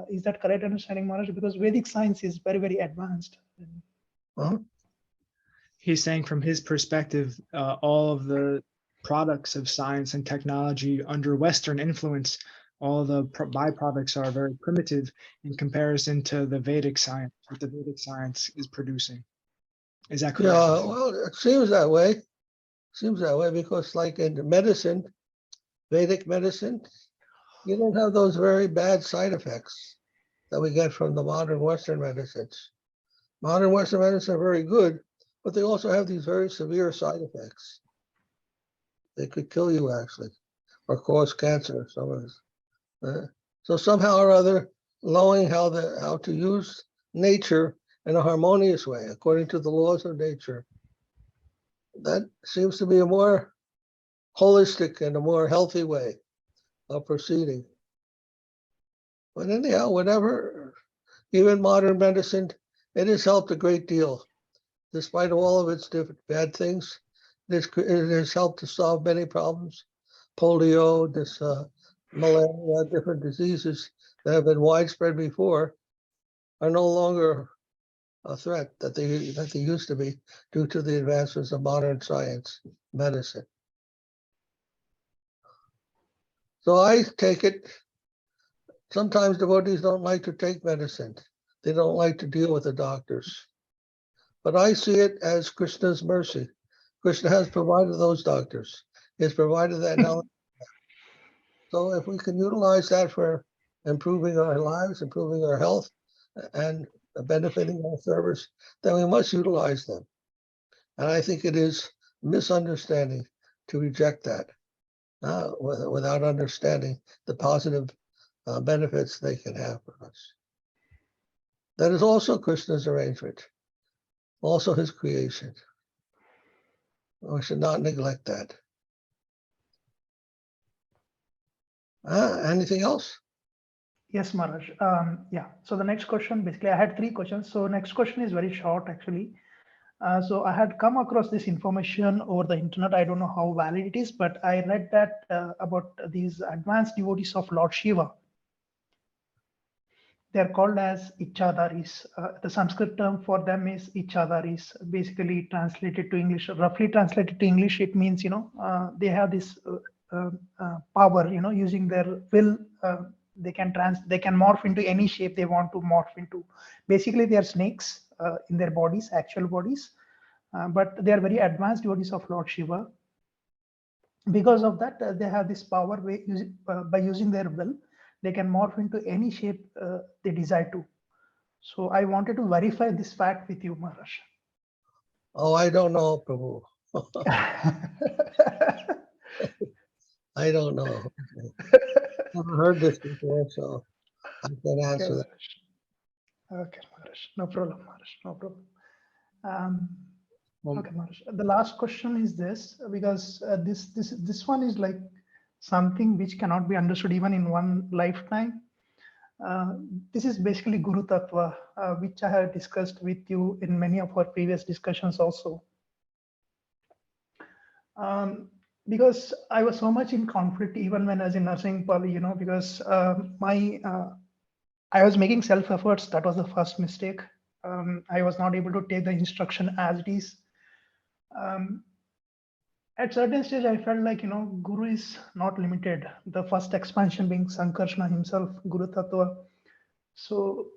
Is that correct understanding, Maharaj? Because Vedic science is very, very advanced. Huh? He's saying from his perspective, all of the products of science and technology under Western influence all the byproducts are very primitive in comparison to the Vedic science, what the Vedic science is producing. Is that correct? Yeah, well, it seems that way. Seems that way because like in medicine, Vedic medicine, you don't have those very bad side effects that we get from the modern Western medicines. Modern Western medicine are very good, but they also have these very severe side effects. They could kill you actually, or cause cancer. Some of this. So somehow or other, knowing how to use nature in a harmonious way, according to the laws of nature, that seems to be a more holistic and a more healthy way of proceeding. But anyhow, whatever, even modern medicine, it has helped a great deal. Despite all of its different bad things, it has helped to solve many problems. Polio, this malaria, different diseases that have been widespread before are no longer a threat that they used to be due to the advances of modern science, medicine. So I take it, sometimes devotees don't like to take medicine. They don't like to deal with the doctors. But I see it as Krishna's mercy. Krishna has provided those doctors. He has provided that knowledge. So if we can utilize that for improving our lives, improving our health, and benefiting our service, then we must utilize them. And I think it is misunderstanding to reject that without understanding the positive benefits they can have for us. That is also Krishna's arrangement, also his creation. We should not neglect that. Anything else? Yes, Maharaj. Yeah. So the next question, basically, I had 3 questions. So next question is very short, actually. So I had come across this information over the internet. I don't know how valid it is, but I read that about these advanced devotees of Lord Shiva. They're called as Ichchādharis. The Sanskrit term for them is Ichchādharis. Basically translated to English, roughly translated to English, it means, they have this power, using their will, they can morph into any shape they want to morph into. Basically, they are snakes in their bodies, actual bodies, but they are very advanced devotees of Lord Shiva. Because of that, they have this power by using their will. They can morph into any shape they desire to. So I wanted to verify this fact with you, Maharaj. Oh, I don't know, Prabhu. I don't know. Never heard this before, so I can't answer that. Okay, Maharaj. No problem, Maharaj. No problem. Okay, Maharaj. The last question is this, because this one is like something which cannot be understood even in one lifetime. This is basically Guru Tattva, which I have discussed with you in many of our previous discussions also. Because I was so much in conflict even when I was in nursing Pali, because I was making self-efforts. That was the first mistake. I was not able to take the instruction as it is. At certain stage, I felt like, Guru is not limited. The first expansion being Sankarshana himself, Guru Tattva. So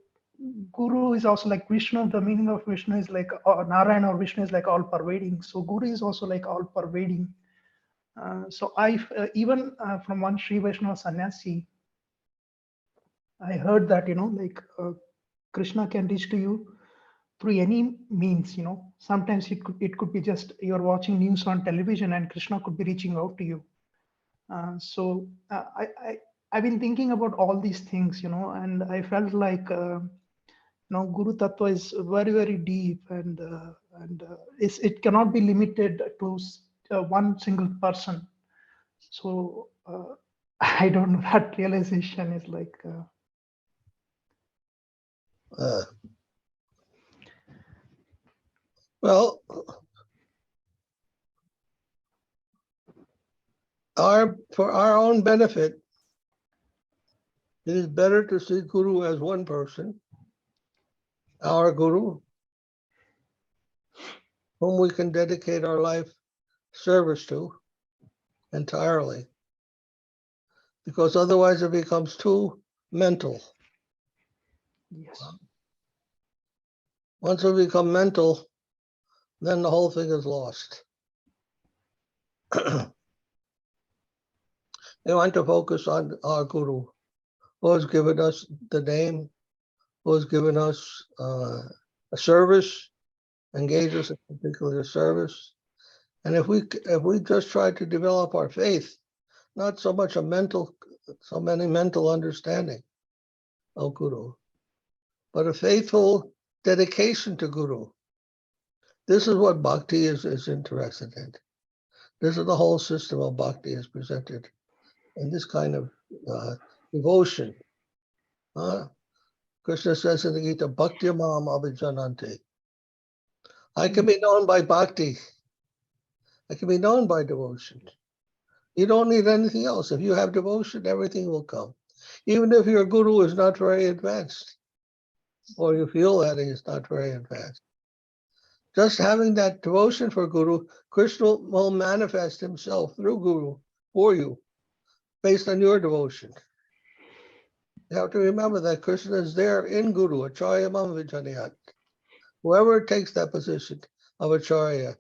Guru is also like Vishnu. The meaning of Vishnu is like Narayana, or Vishnu is like all pervading. So Guru is also like all pervading. So I even from one Sri Vaishnava sannyasi, I heard that, Krishna can reach to you through any means, sometimes it could be just you're watching news on television and Krishna could be reaching out to you. So I've been thinking about all these things, and I felt like, Guru Tattva is very, very deep, and it cannot be limited to one single person. So I don't know, that realization is like. Well, for our own benefit, it is better to see Guru as one person, our Guru, whom we can dedicate our life service to entirely, because otherwise it becomes too mental. Yes. Once we become mental, then the whole thing is lost. We want to focus on our Guru, who has given us the name, who has given us a service, engage us in particular service. And if we just try to develop our faith, not so much so many mental understanding of Guru, but a faithful dedication to Guru. This is what Bhakti is interested in. This is the whole system of Bhakti is presented in this kind of devotion. Krishna says in the Gita, Bhakti Mam Abhijanante. I can be known by Bhakti. I can be known by devotion. You don't need anything else. If you have devotion, everything will come. Even if your Guru is not very advanced, or you feel that he is not very advanced. Just having that devotion for Guru, Krishna will manifest himself through Guru for you, based on your devotion. You have to remember that Krishna is there in Guru, Acharya Mam Vijanayat. Whoever takes that position of Acharya,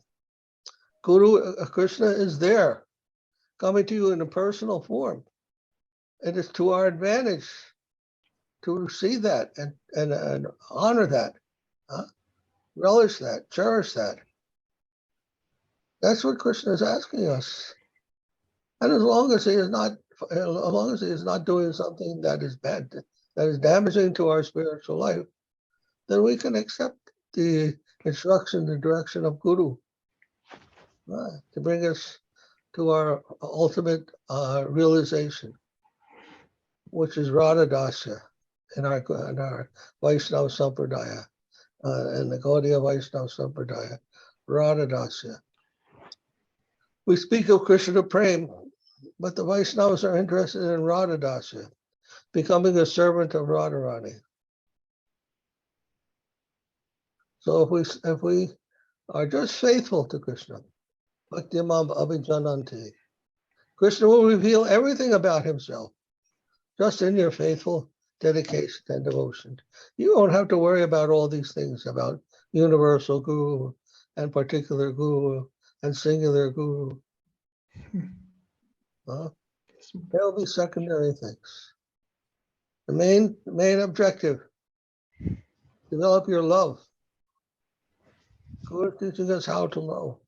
Guru, Krishna is there, coming to you in a personal form. It is to our advantage to see that and honor that, relish that, cherish that. That's what Krishna is asking us. And as long as he is not doing something that is bad, that is damaging to our spiritual life, then we can accept the instruction, the direction of Guru to bring us to our ultimate realization, which is Radha Dasya in our Vaishnava Sampradaya, in the Gaudiya Vaishnava Sampradaya, Radha Dasya. We speak of Krishna Prem, but the Vaishnavas are interested in Radha Dasya, becoming a servant of Radharani. So if we are just faithful to Krishna, Bhakti Mam Abhijananti, Krishna will reveal everything about himself, just in your faithful dedication and devotion. You don't have to worry about all these things about universal Guru and particular Guru and singular Guru. They'll be secondary things. The main objective, develop your love. Guru is teaching us how to love,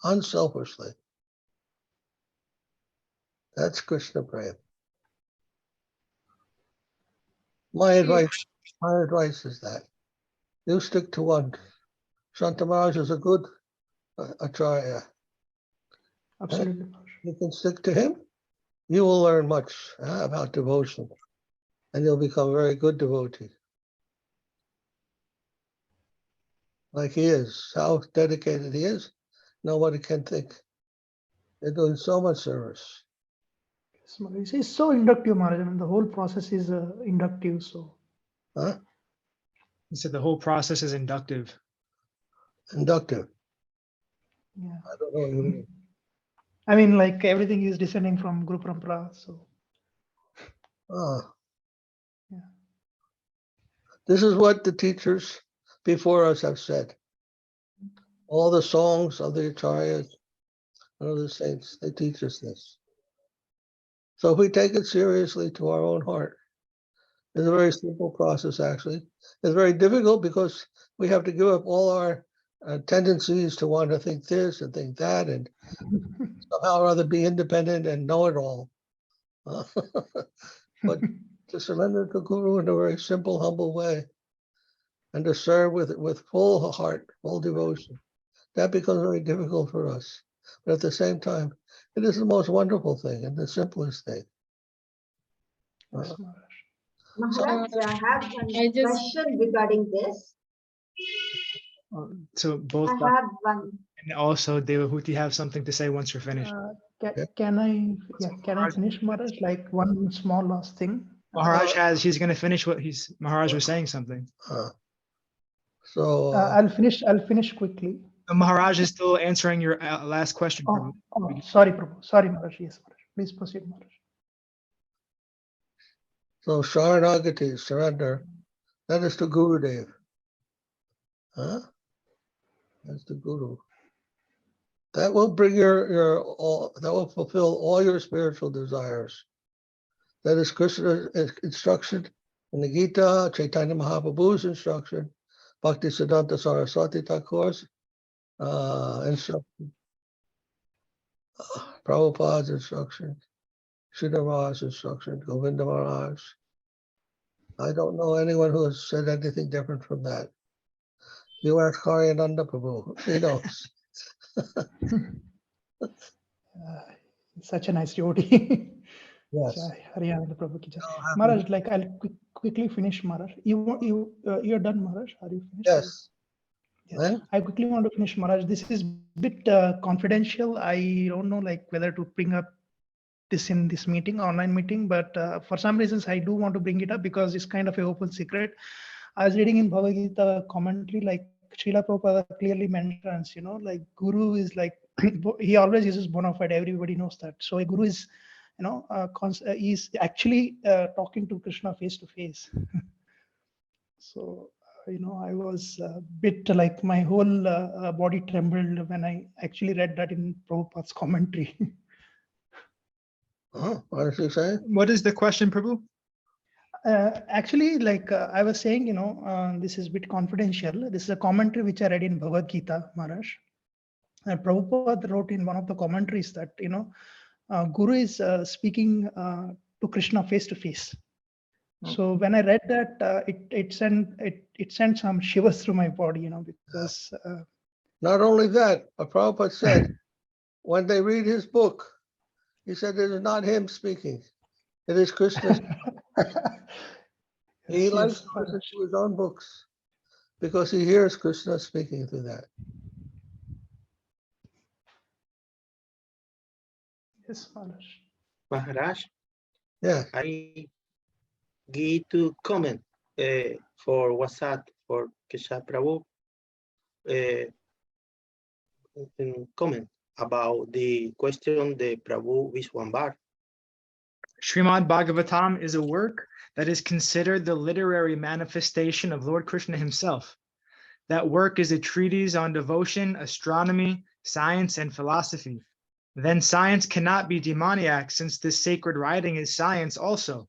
unselfishly. That's Krishna Prem. My advice is that you stick to one. Shanta Maharaj is a good acharya. Absolutely. You can stick to him. You will learn much about devotion, and you'll become a very good devotee. Like he is, how dedicated he is, nobody can think. They're doing so much service. It's so inductive, Maharaj. I mean, the whole process is inductive. So, He said the whole process is inductive. Inductive. yeah. I don't know what you mean. I mean, like everything is descending from Guru Parampara. So, yeah. This is what the teachers before us have said. All the songs of the acharyas and of the saints, they teach us this. So if we take it seriously to our own heart, it's a very simple process, actually. It's very difficult because we have to give up all our tendencies to want to think this and think that and somehow or other be independent and know it all. But to surrender to Guru in a very simple, humble way and to serve with full heart, full devotion, that becomes very difficult for us. But at the same time, it is the most wonderful thing and the simplest thing. Maharaj, I have one question regarding this. So both I have one. and also Devahuti have something to say once you're finished. Can I finish, Maharaj? Like one small last thing. Maharaj he's going to finish what Maharaj was saying something. I'll finish quickly. Maharaj is still answering your last question. Sorry, Prabhu. Sorry, Maharaj. Yes, Maharaj. Please proceed, Maharaj. So Sharanagati, surrender, that is to Gurudev. Huh? That's the Guru. That will bring that will fulfill all your spiritual desires. That is Krishna's instruction in the Gita, Chaitanya Mahaprabhu's instruction, Bhakti Siddhanta Saraswati Thakur's instruction, Prabhupada's instruction, Sridhar's instruction, Govinda Maharaj. I don't know anyone who has said anything different from that. You ask Karyananda Prabhu, he knows. Such a nice devotee. Yes. Jai Haryana Prabhu ki jai. So happy. Maharaj, like I'll quickly finish, Maharaj. You're done, Maharaj? Are you finished? Yes. Yeah. Then? I quickly want to finish, Maharaj. This is a bit confidential. I don't know like whether to bring up this in this meeting, online meeting, but for some reasons I do want to bring it up because it's kind of an open secret. I was reading in Bhagavad-gita commentary, like Srila Prabhupada clearly mentions, like Guru is like, he always uses bona fide, everybody knows that. So a Guru is, he's actually talking to Krishna face to face. So, I was a bit like my whole body trembled when I actually read that in Prabhupada's commentary. What did he say? What is the question, Prabhu? Actually, like I was saying, this is a bit confidential. This is a commentary which I read in Bhagavad-gita, Maharaj. And Prabhupada wrote in one of the commentaries that, Guru is speaking to Krishna face to face. So when I read that, it sent some shivers through my body, because. Not only that, but Prabhupada said, when they read his book, he said it is not him speaking. It is Krishna. He likes to listen to his own books because he hears Krishna speaking through that. Yes, Maharaj. Maharaj, Yeah. I give to comment for WhatsApp for Kesha Prabhu comment about the question the Prabhu Vishwambar. Srimad Bhagavatam is a work that is considered the literary manifestation of Lord Krishna himself. That work is a treatise on devotion, astronomy, science, and philosophy. Then science cannot be demoniac, since this sacred writing is science also.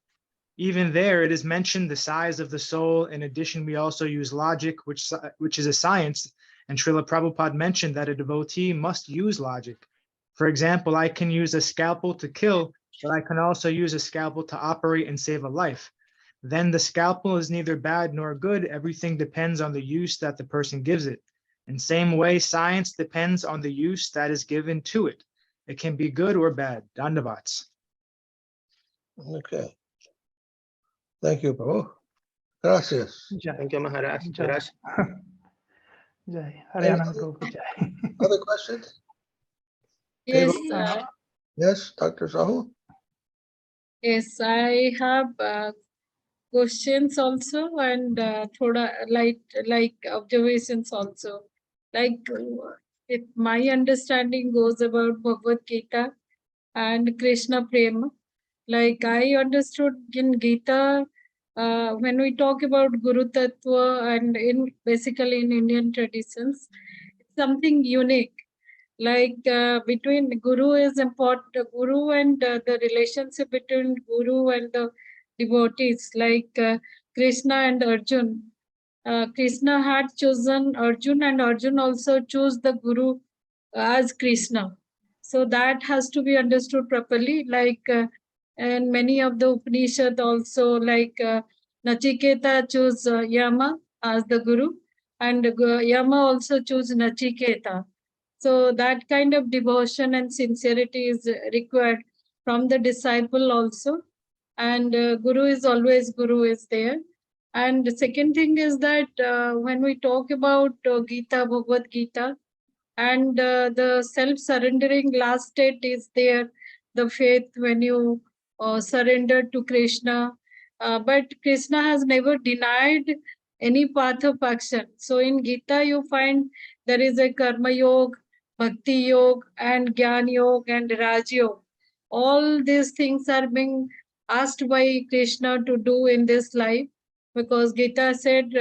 Even there, it is mentioned the size of the soul. In addition, we also use logic, which is a science, and Srila Prabhupada mentioned that a devotee must use logic. For example, I can use a scalpel to kill, but I can also use a scalpel to operate and save a life. Then the scalpel is neither bad nor good. Everything depends on the use that the person gives it. In same way, science depends on the use that is given to it. It can be good or bad. Dandavats. Okay. Thank you, Prabhu. Gracias. Thank you, Maharaj. Jai. Gracias. Jai. Haryana Prabhu ki jai. Other questions? Yes, Yes, Dr. Sahu? yes, I have questions also and thoda like observations also. Like if my understanding goes about Bhagavad Gita and Krishna Prema, like I understood in Gita, when we talk about Guru Tattva and basically in Indian traditions, it's something unique. Like between Guru is important, Guru and the relationship between Guru and the devotees, like Krishna and Arjun. Krishna had chosen Arjun and Arjun also chose the Guru as Krishna. So that has to be understood properly. Like and many of the Upanishad also, like Nachiketa chose Yama as the Guru, and Yama also chose Nachiketa. So that kind of devotion and sincerity is required from the disciple also. And Guru is always Guru is there. And the second thing is that when we talk about Gita, Bhagavad Gita, and the self-surrendering last state is there, the faith when you surrender to Krishna. But Krishna has never denied any path of action. So in Gita, you find there is a Karma Yoga, Bhakti Yoga, and Jnana Yoga and Raj Yoga. all these things are being asked by Krishna to do in this life, because Gita said,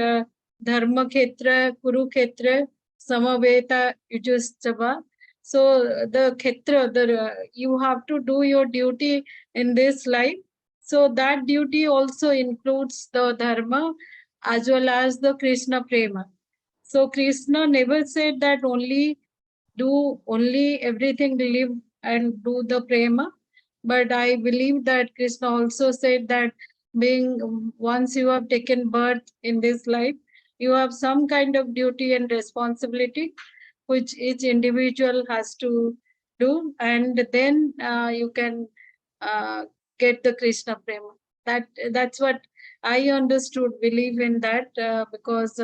Dharma Khetra, Kuru Khetra, Samaveta Yujustava. So the Khetra, you have to do your duty in this life. So that duty also includes the Dharma as well as the Krishna Prema. So Krishna never said that only everything, live and do the Prema. But I believe that Krishna also said that once you have taken birth in this life, you have some kind of duty and responsibility which each individual has to do, and then you can get the Krishna Prema. That's what I understood, believe in that, because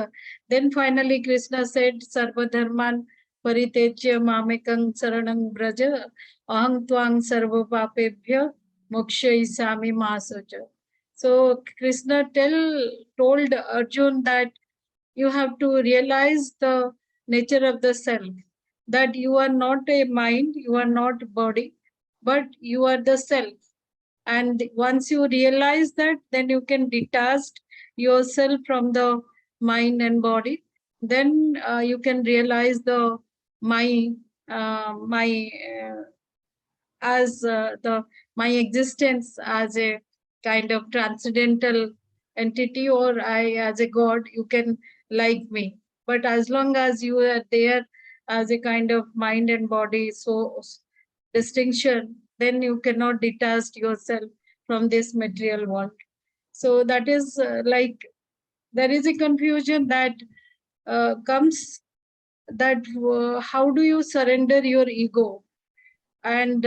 then finally Krishna said, Sarva Dharman Paritejya Mamekang Saranang Braja Aham Tvang Sarva Papebhya Mokshayisami Mahasaja. So Krishna told Arjun that you have to realize the nature of the self, that you are not a mind, you are not body, but you are the self. And once you realize that, then you can detach yourself from the mind and body. Then you can realize the my existence as a kind of transcendental entity, or I as a god. You can like me, but as long as you are there as a kind of mind and body distinction, then you cannot detach yourself from this material world. So that is there is a confusion that comes, that how do you surrender your ego, and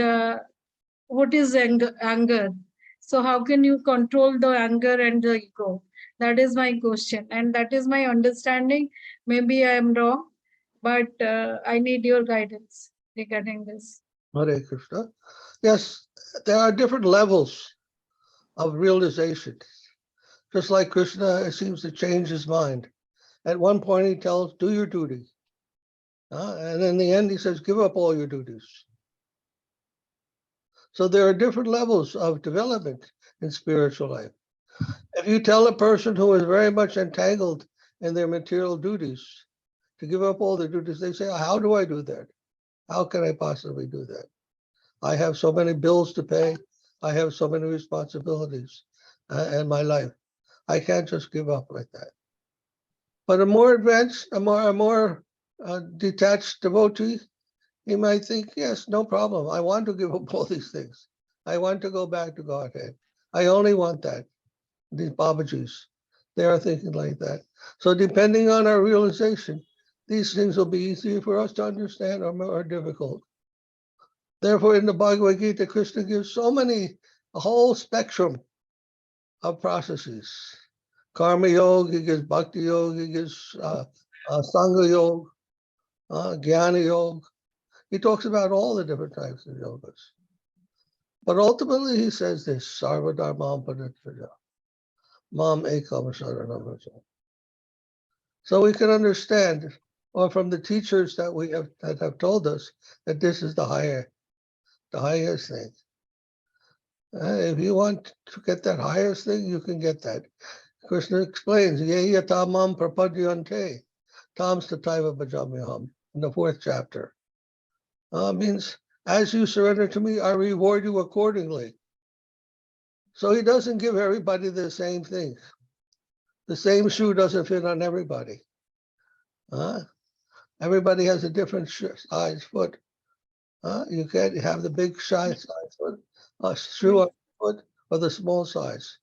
what is anger? So how can you control the anger and the ego? That is my question, and that is my understanding. Maybe I am wrong, but I need your guidance regarding this. Hare Krishna. Yes, there are different levels of realization. Just like Krishna seems to change his mind. At one point he tells, do your duty. And in the end he says, give up all your duties. So there are different levels of development in spiritual life. If you tell a person who is very much entangled in their material duties to give up all their duties, they say, how do I do that? How can I possibly do that? I have so many bills to pay. I have so many responsibilities in my life. I can't just give up like that. But a more advanced, a more detached devotee, he might think, yes, no problem. I want to give up all these things. I want to go back to Godhead. I only want that. These Babajis, they are thinking like that. So depending on our realization, these things will be easier for us to understand or more difficult. Therefore, in the Bhagavad Gita, Krishna gives a whole spectrum of processes. Karma Yoga, he gives Bhakti Yoga, he gives Sangha Yoga, Jnana Yoga. He talks about all the different types of yogas. But ultimately he says this, Sarva Dharmam Paritejya, Mam Ekam Saranam Vraja. So we can understand, or from the teachers that have told us, that this is the highest thing. If you want to get that highest thing, you can get that. Krishna explains, Ye yatamam prapadyante, tam stataiva bhajamyaham, in the 4th chapter. Means, as you surrender to me, I reward you accordingly. So he doesn't give everybody the same thing. The same shoe doesn't fit on everybody. Everybody has a different size foot. You can't have the big size foot, shoe on foot, or the small size.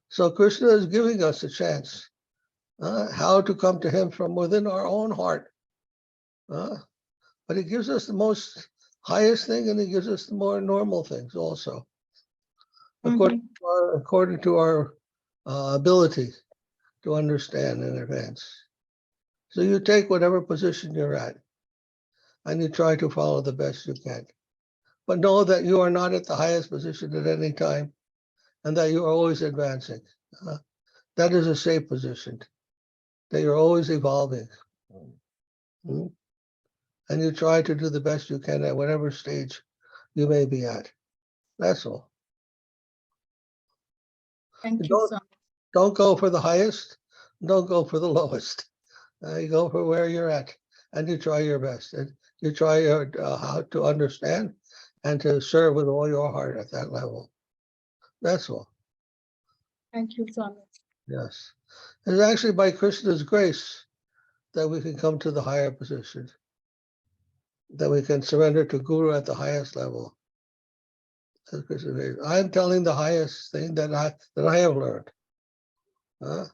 So Krishna is giving us a chance how to come to him from within our own heart. But he gives us the most highest thing, and he gives us the more normal things also, according to our ability to understand in advance. So you take whatever position you're at, and you try to follow the best you can. But know that you are not at the highest position at any time, and that you are always advancing. That is a safe position, that you're always evolving. And you try to do the best you can at whatever stage you may be at. That's all. Thank you, Don't- Swami. Don't go for the highest. Don't go for the lowest. You go for where you're at, and you try your best. And you try how to understand and to serve with all your heart at that level. That's all. Thank you, Swami. Yes. It's actually by Krishna's grace that we can come to the higher position, that we can surrender to Guru at the highest level. I'm telling the highest thing that I have learned. That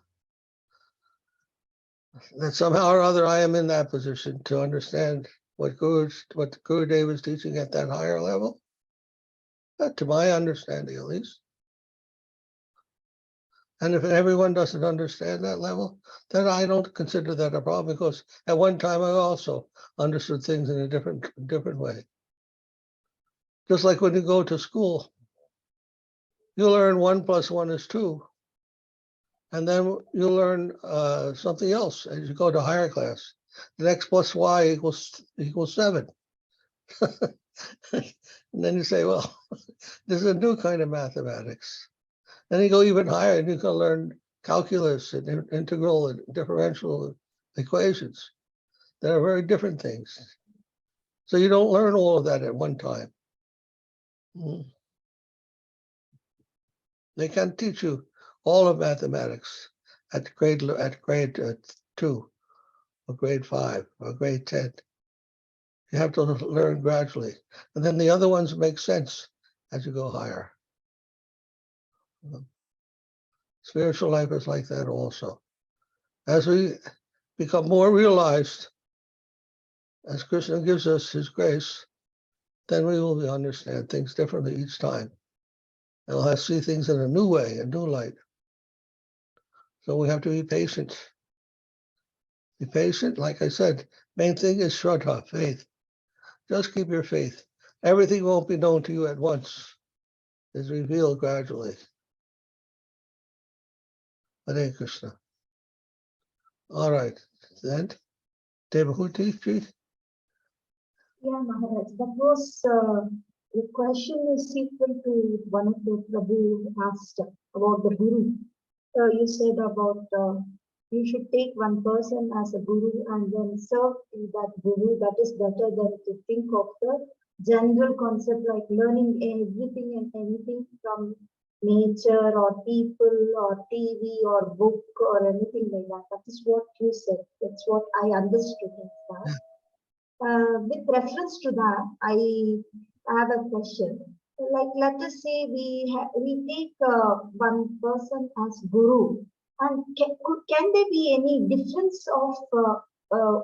somehow or other I am in that position to understand what the Gurudev is teaching at that higher level. To my understanding, at least. And if everyone doesn't understand that level, then I don't consider that a problem, because at one time I also understood things in a different way. Just like when you go to school, you learn 1 + 1 is 2. And then you learn something else as you go to higher class. The x plus y equals 7. And then you say, well, this is a new kind of mathematics. Then you go even higher and you can learn calculus and integral and differential equations that are very different things. So you don't learn all of that at one time. They can't teach you all of mathematics at grade 2 or grade 5 or grade 10. You have to learn gradually. And then the other ones make sense as you go higher. Spiritual life is like that also. As we become more realized, as Krishna gives us his grace, then we will understand things differently each time. And we'll have to see things in a new way, a new light. So we have to be patient. Be patient, like I said, main thing is shraddha, faith. Just keep your faith. Everything won't be known to you at once. It's revealed gradually. Hare Krishna. All right, then, Devahuti, please. Yeah, Maharaj, that was the question is equal to one of the Prabhu asked about the Guru. You said about you should take one person as a Guru and then serve to that Guru. That is better than to think of the general concept like learning everything and anything from nature or people or TV or book or anything like that. That is what you said. That's what I understood in that. With reference to that, I have a question. Like, let us say we take one person as Guru, and can there be any difference of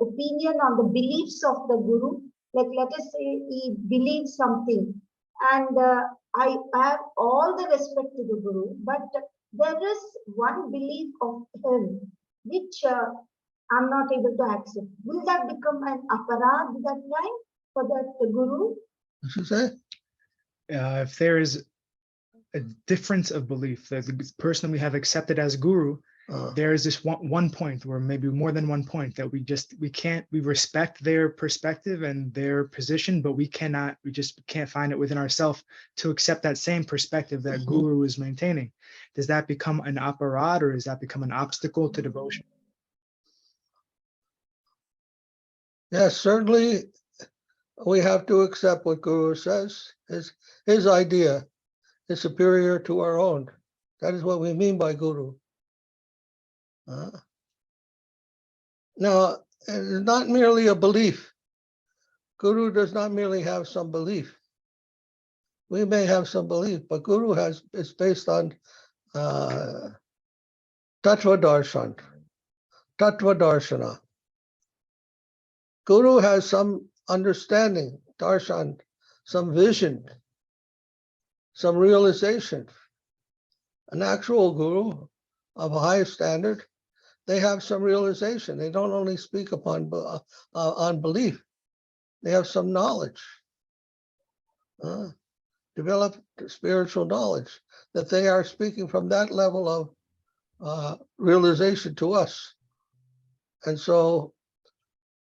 opinion on the beliefs of the Guru? Like, let us say he believes something, and I have all the respect to the Guru, but there is one belief of him which I'm not able to accept. Will that become an aparad that time for that Guru? What you say? If there is a difference of belief, that the person we have accepted as Guru, there is this one point, or maybe more than one point, that we respect their perspective and their position, but we just can't find it within ourselves to accept that same perspective that Guru is maintaining. Does that become an aparad, or does that become an obstacle to devotion? Yes, certainly we have to accept what Guru says. His idea is superior to our own. That is what we mean by Guru. Now, it's not merely a belief. Guru does not merely have some belief. We may have some belief, but Guru is based on tattva-darśinaḥ. Guru has some understanding, darshan, some vision, some realization. An actual Guru of a high standard, they have some realization. They don't only speak upon on belief. They have some knowledge, developed spiritual knowledge, that they are speaking from that level of realization to us. And so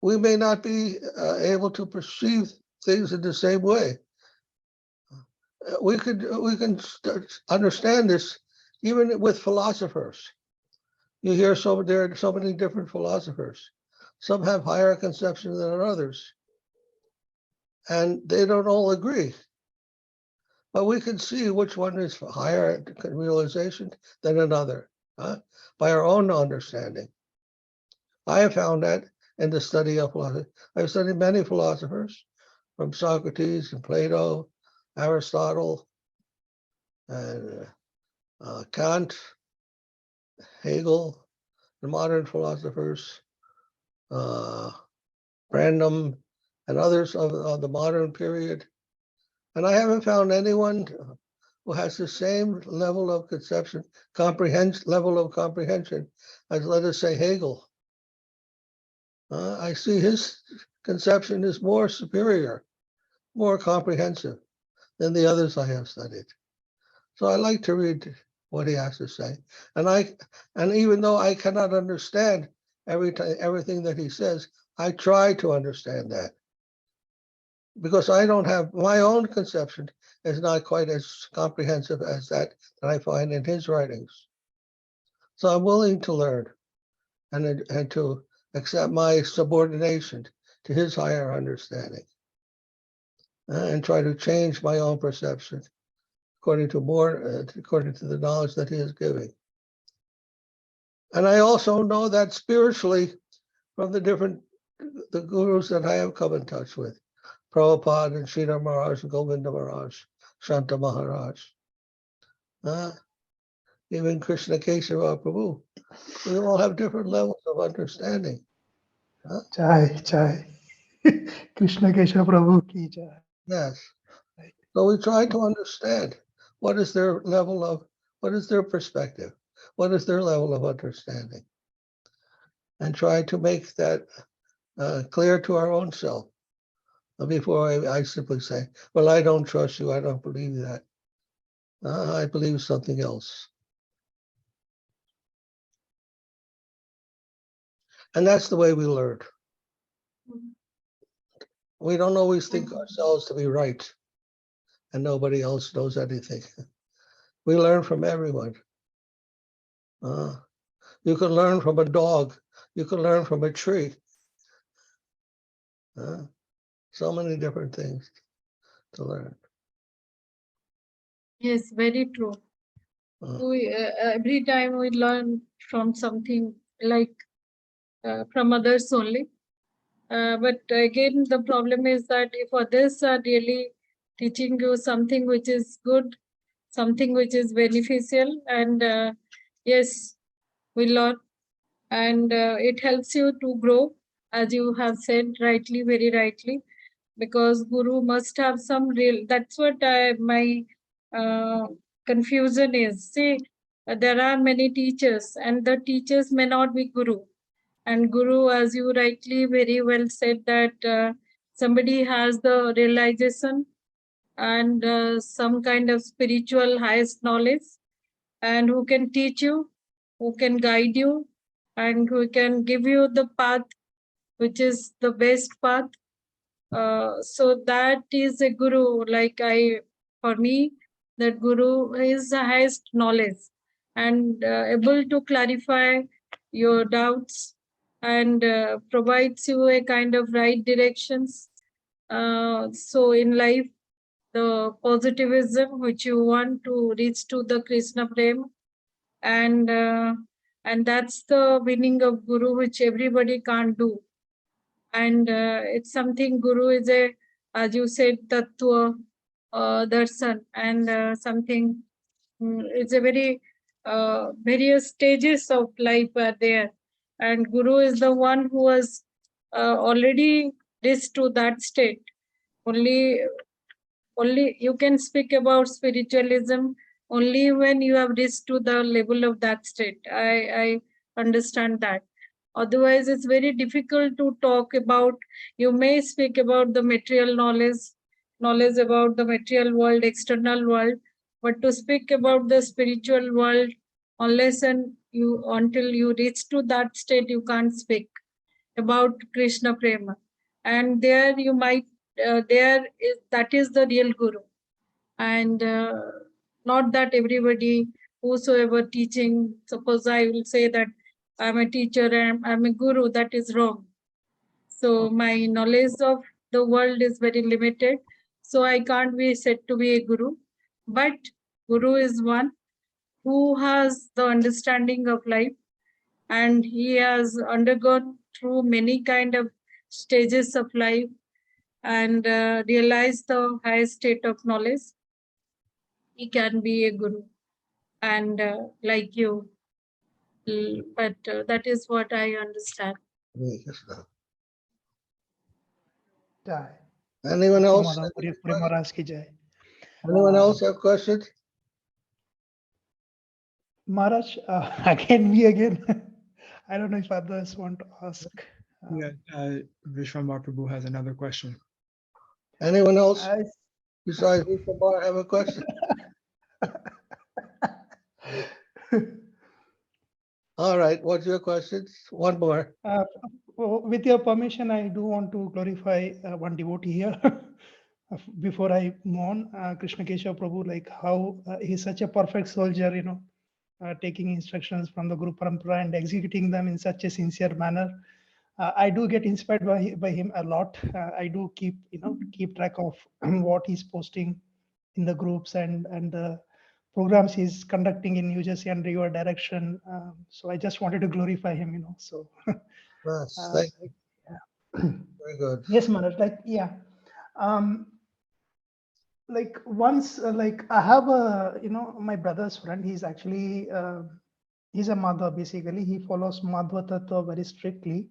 we may not be able to perceive things in the same way. we can understand this even with philosophers. You hear there are so many different philosophers. Some have higher conceptions than others, and they don't all agree. But we can see which one is higher realization than another by our own understanding. I have found that in the study of philosophy. I've studied many philosophers, from Socrates and Plato, Aristotle, and Kant, Hegel, the modern philosophers, Random, and others of the modern period. And I haven't found anyone who has the same level of conception, level of comprehension as, let us say, Hegel. I see his conception is more superior, more comprehensive than the others I have studied. So I like to read what he has to say. And even though I cannot understand everything that he says, I try to understand that. Because I don't have, my own conception is not quite as comprehensive as that I find in his writings. So I'm willing to learn and to accept my subordination to his higher understanding and try to change my own perception according to the knowledge that he is giving. And I also know that spiritually from the gurus that I have come in touch with, Prabhupada and Sridhar Maharaj and Govinda Maharaj, Shanta Maharaj, even Krishna Kesava Prabhu. We all have different levels of understanding. Chai. Krishna Kesava Prabhu ki jai. Yes. So we try to understand what is their perspective, what is their level of understanding, and try to make that clear to our own self. Before I simply say, well, I don't trust you, I don't believe that. I believe something else. And that's the way we learn. We don't always think ourselves to be right and nobody else knows anything. We learn from everyone. You can learn from a dog. You can learn from a tree. So many different things to learn. Yes, very true. Every time we learn from something, like from others only. But again, the problem is that if others are really teaching you something which is good, something which is beneficial, and yes, we learn, and it helps you to grow, as you have said rightly, very rightly, because Guru must have some real, that's what my confusion is. See, there are many teachers, and the teachers may not be Guru. And Guru, as you rightly very well said, that somebody has the realization and some kind of spiritual highest knowledge, and who can teach you, who can guide you, and who can give you the path which is the best path. So that is a Guru. For me, that Guru is the highest knowledge and able to clarify your doubts and provides you a kind of right directions. So in life, the positivism which you want to reach to the Krishna Prema, and that's the winning of Guru, which everybody can't do. And it's something Guru is as you said, tattva-darśinaḥ, and something, it's a very various stages of life are there, and Guru is the one who has already reached to that state. Only you can speak about spiritualism only when you have reached to the level of that state. I understand that. Otherwise, it's very difficult to talk about. You may speak about the material knowledge about the material world, external world, but to speak about the spiritual world, until you reach to that state, you can't speak about Krishna Prema. And there you might, that is the real Guru. And not that everybody, whosoever teaching, suppose I will say that I'm a teacher and I'm a guru, that is wrong. So my knowledge of the world is very limited. So I can't be said to be a guru. But guru is one who has the understanding of life, and he has undergone through many kind of stages of life and realized the highest state of knowledge. He can be a guru, and like you. But that is what I understand. Jai. Anyone else? Madhava, Puri Maharaj ki jai. Anyone else have questions? Maharaj, again, me again. I don't know if others want to ask. Yeah, Vishwambar Prabhu has another question. Anyone else I- besides Vishwambar have a question? All right, what's your question? One more. With your permission, I do want to glorify one devotee here. Before I move on, Krishna Keshav Prabhu, like how he's such a perfect soldier, taking instructions from the Guru Parampara and executing them in such a sincere manner. I do get inspired by him a lot. I do keep track of what he's posting in the groups and the programs he's conducting in New Jersey and your direction. So I just wanted to glorify him, So Yes, thank you. Very good. yes, Maharaj, like once, like I have a, my brother's friend, he's actually, he's a Madhava basically. He follows Madhava tattva very strictly.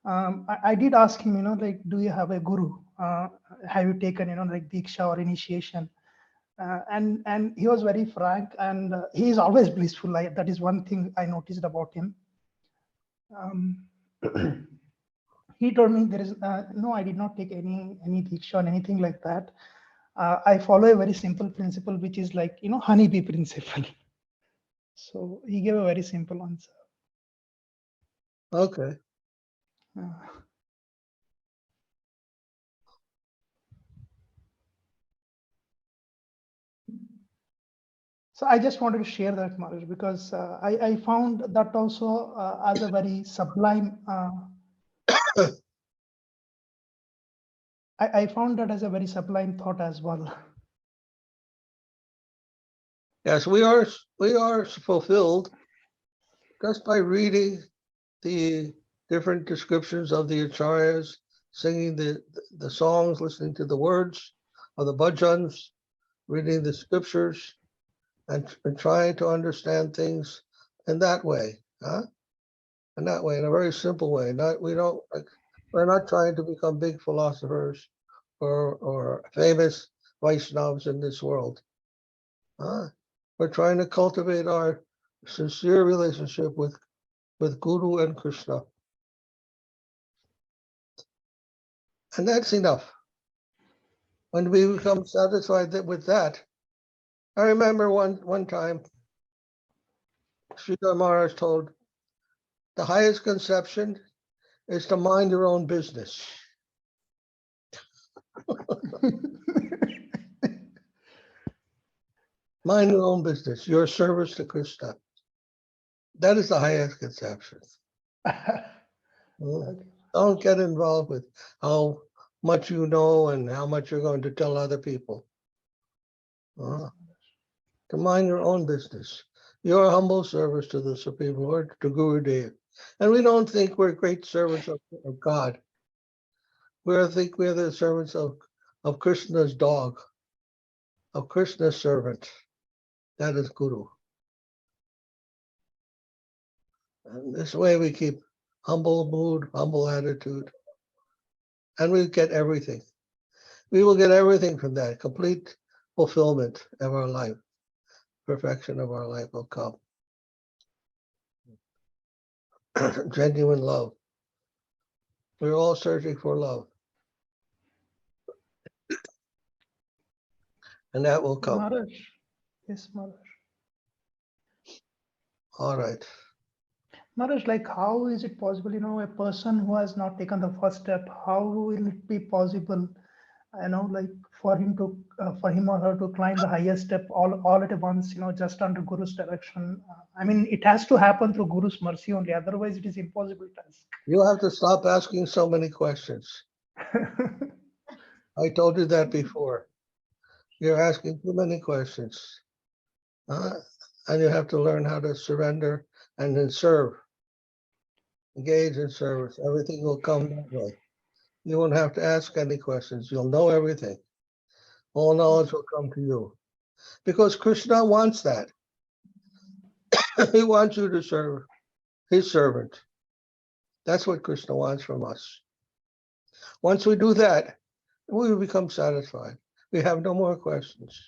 I did ask him, like, do you have a guru? Have you taken, like diksha or initiation? And he was very frank, and he is always blissful. That is one thing I noticed about him. He told me there is no, I did not take any diksha or anything like that. I follow a very simple principle, which is like, honeybee principle. So he gave a very simple answer. Okay. So I just wanted to share that, Maharaj, because I found that also as a very sublime. I found that as a very sublime thought as well. Yes, we are fulfilled just by reading the different descriptions of the acharyas, singing the songs, listening to the words of the bhajans, reading the scriptures, and trying to understand things in that way, in that way, in a very simple way. We're not trying to become big philosophers or famous Vaishnavas in this world. We're trying to cultivate our sincere relationship with Guru and Krishna. And that's enough. When we become satisfied with that, I remember one time, Sridhar Maharaj told, the highest conception is to mind your own business. Mind your own business, your service to Krishna. That is the highest conception. Don't get involved with how much you know and how much you're going to tell other people. To mind your own business. Your humble service to the Supreme Lord, to Guru Dev. And we don't think we're great servants of God. We think we're the servants of Krishna's dog, of Krishna's servant. That is Guru. And this way we keep humble mood, humble attitude, and we get everything. We will get everything from that, complete fulfillment of our life. Perfection of our life will come. Genuine love. We're all searching for love. And that will come. Maharaj. Yes, Maharaj. All right. Maharaj, like how is it possible, a person who has not taken the first step, how will it be possible like for him or her to climb the highest step all at once, just under Guru's direction. I mean, it has to happen through Guru's mercy only. Otherwise, it is impossible task. You have to stop asking so many questions. I told you that before. You're asking too many questions. And you have to learn how to surrender and then serve. Engage in service. Everything will come that way. You won't have to ask any questions. You'll know everything. All knowledge will come to you. Because Krishna wants that. He wants you to serve his servant. That's what Krishna wants from us. Once we do that, we will become satisfied. We have no more questions.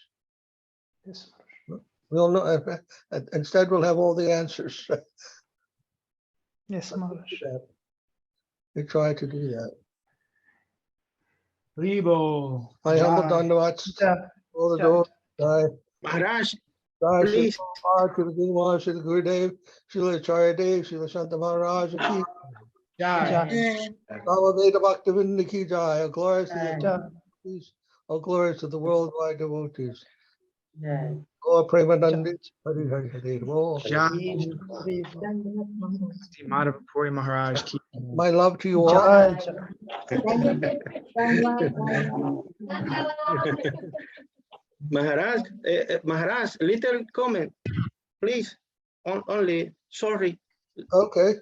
Yes. We'll know. Instead, we'll have all the answers. Yes, Maharaj. We try to do that. Ribo. My humble dandavats. All the doors. Maharaj, Jai Shri please. Prabhupada, Shri Guru Maharaj, Shri Gurudev, Shri Acharya Dev, Shri Shanta Maharaj ki Jai. Navadeta Bhaktivinoda ki jai. All glories to the devotees. All glories to the worldwide devotees. Gaur Premanandi, Hari Hari Hari. Jai. Madhava Puri Maharaj. My love to you all. Maharaj, Maharaj, little comment, please. Only, sorry. Okay.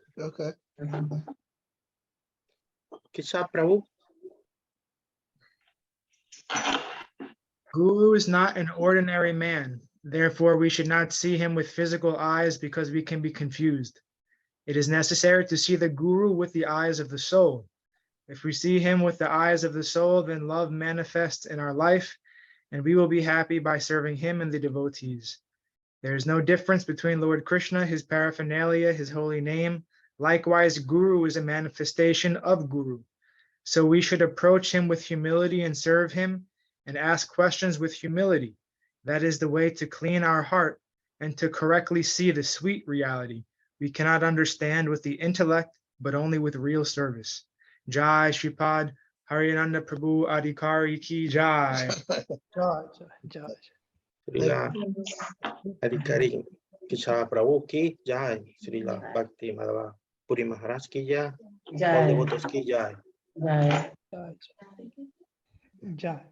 Kisa Prabhu. Guru is not an ordinary man. Therefore, we should not see him with physical eyes because we can be confused. It is necessary to see the Guru with the eyes of the soul. If we see him with the eyes of the soul, then love manifests in our life, and we will be happy by serving him and the devotees. There is no difference between Lord Krishna, his paraphernalia, his holy name. Likewise, Guru is a manifestation of Guru. So we should approach him with humility and serve him, and ask questions with humility. That is the way to clean our heart and to correctly see the sweet reality we cannot understand with the intellect, but only with real service. Jai Sripad, Hariyananda Prabhu Adhikari ki jai. Jai. Srila Adhikari Kisa Prabhu ki jai. Srila Bhakti Madhava Puri Maharaj ki jai. All devotees ki jai. Jai.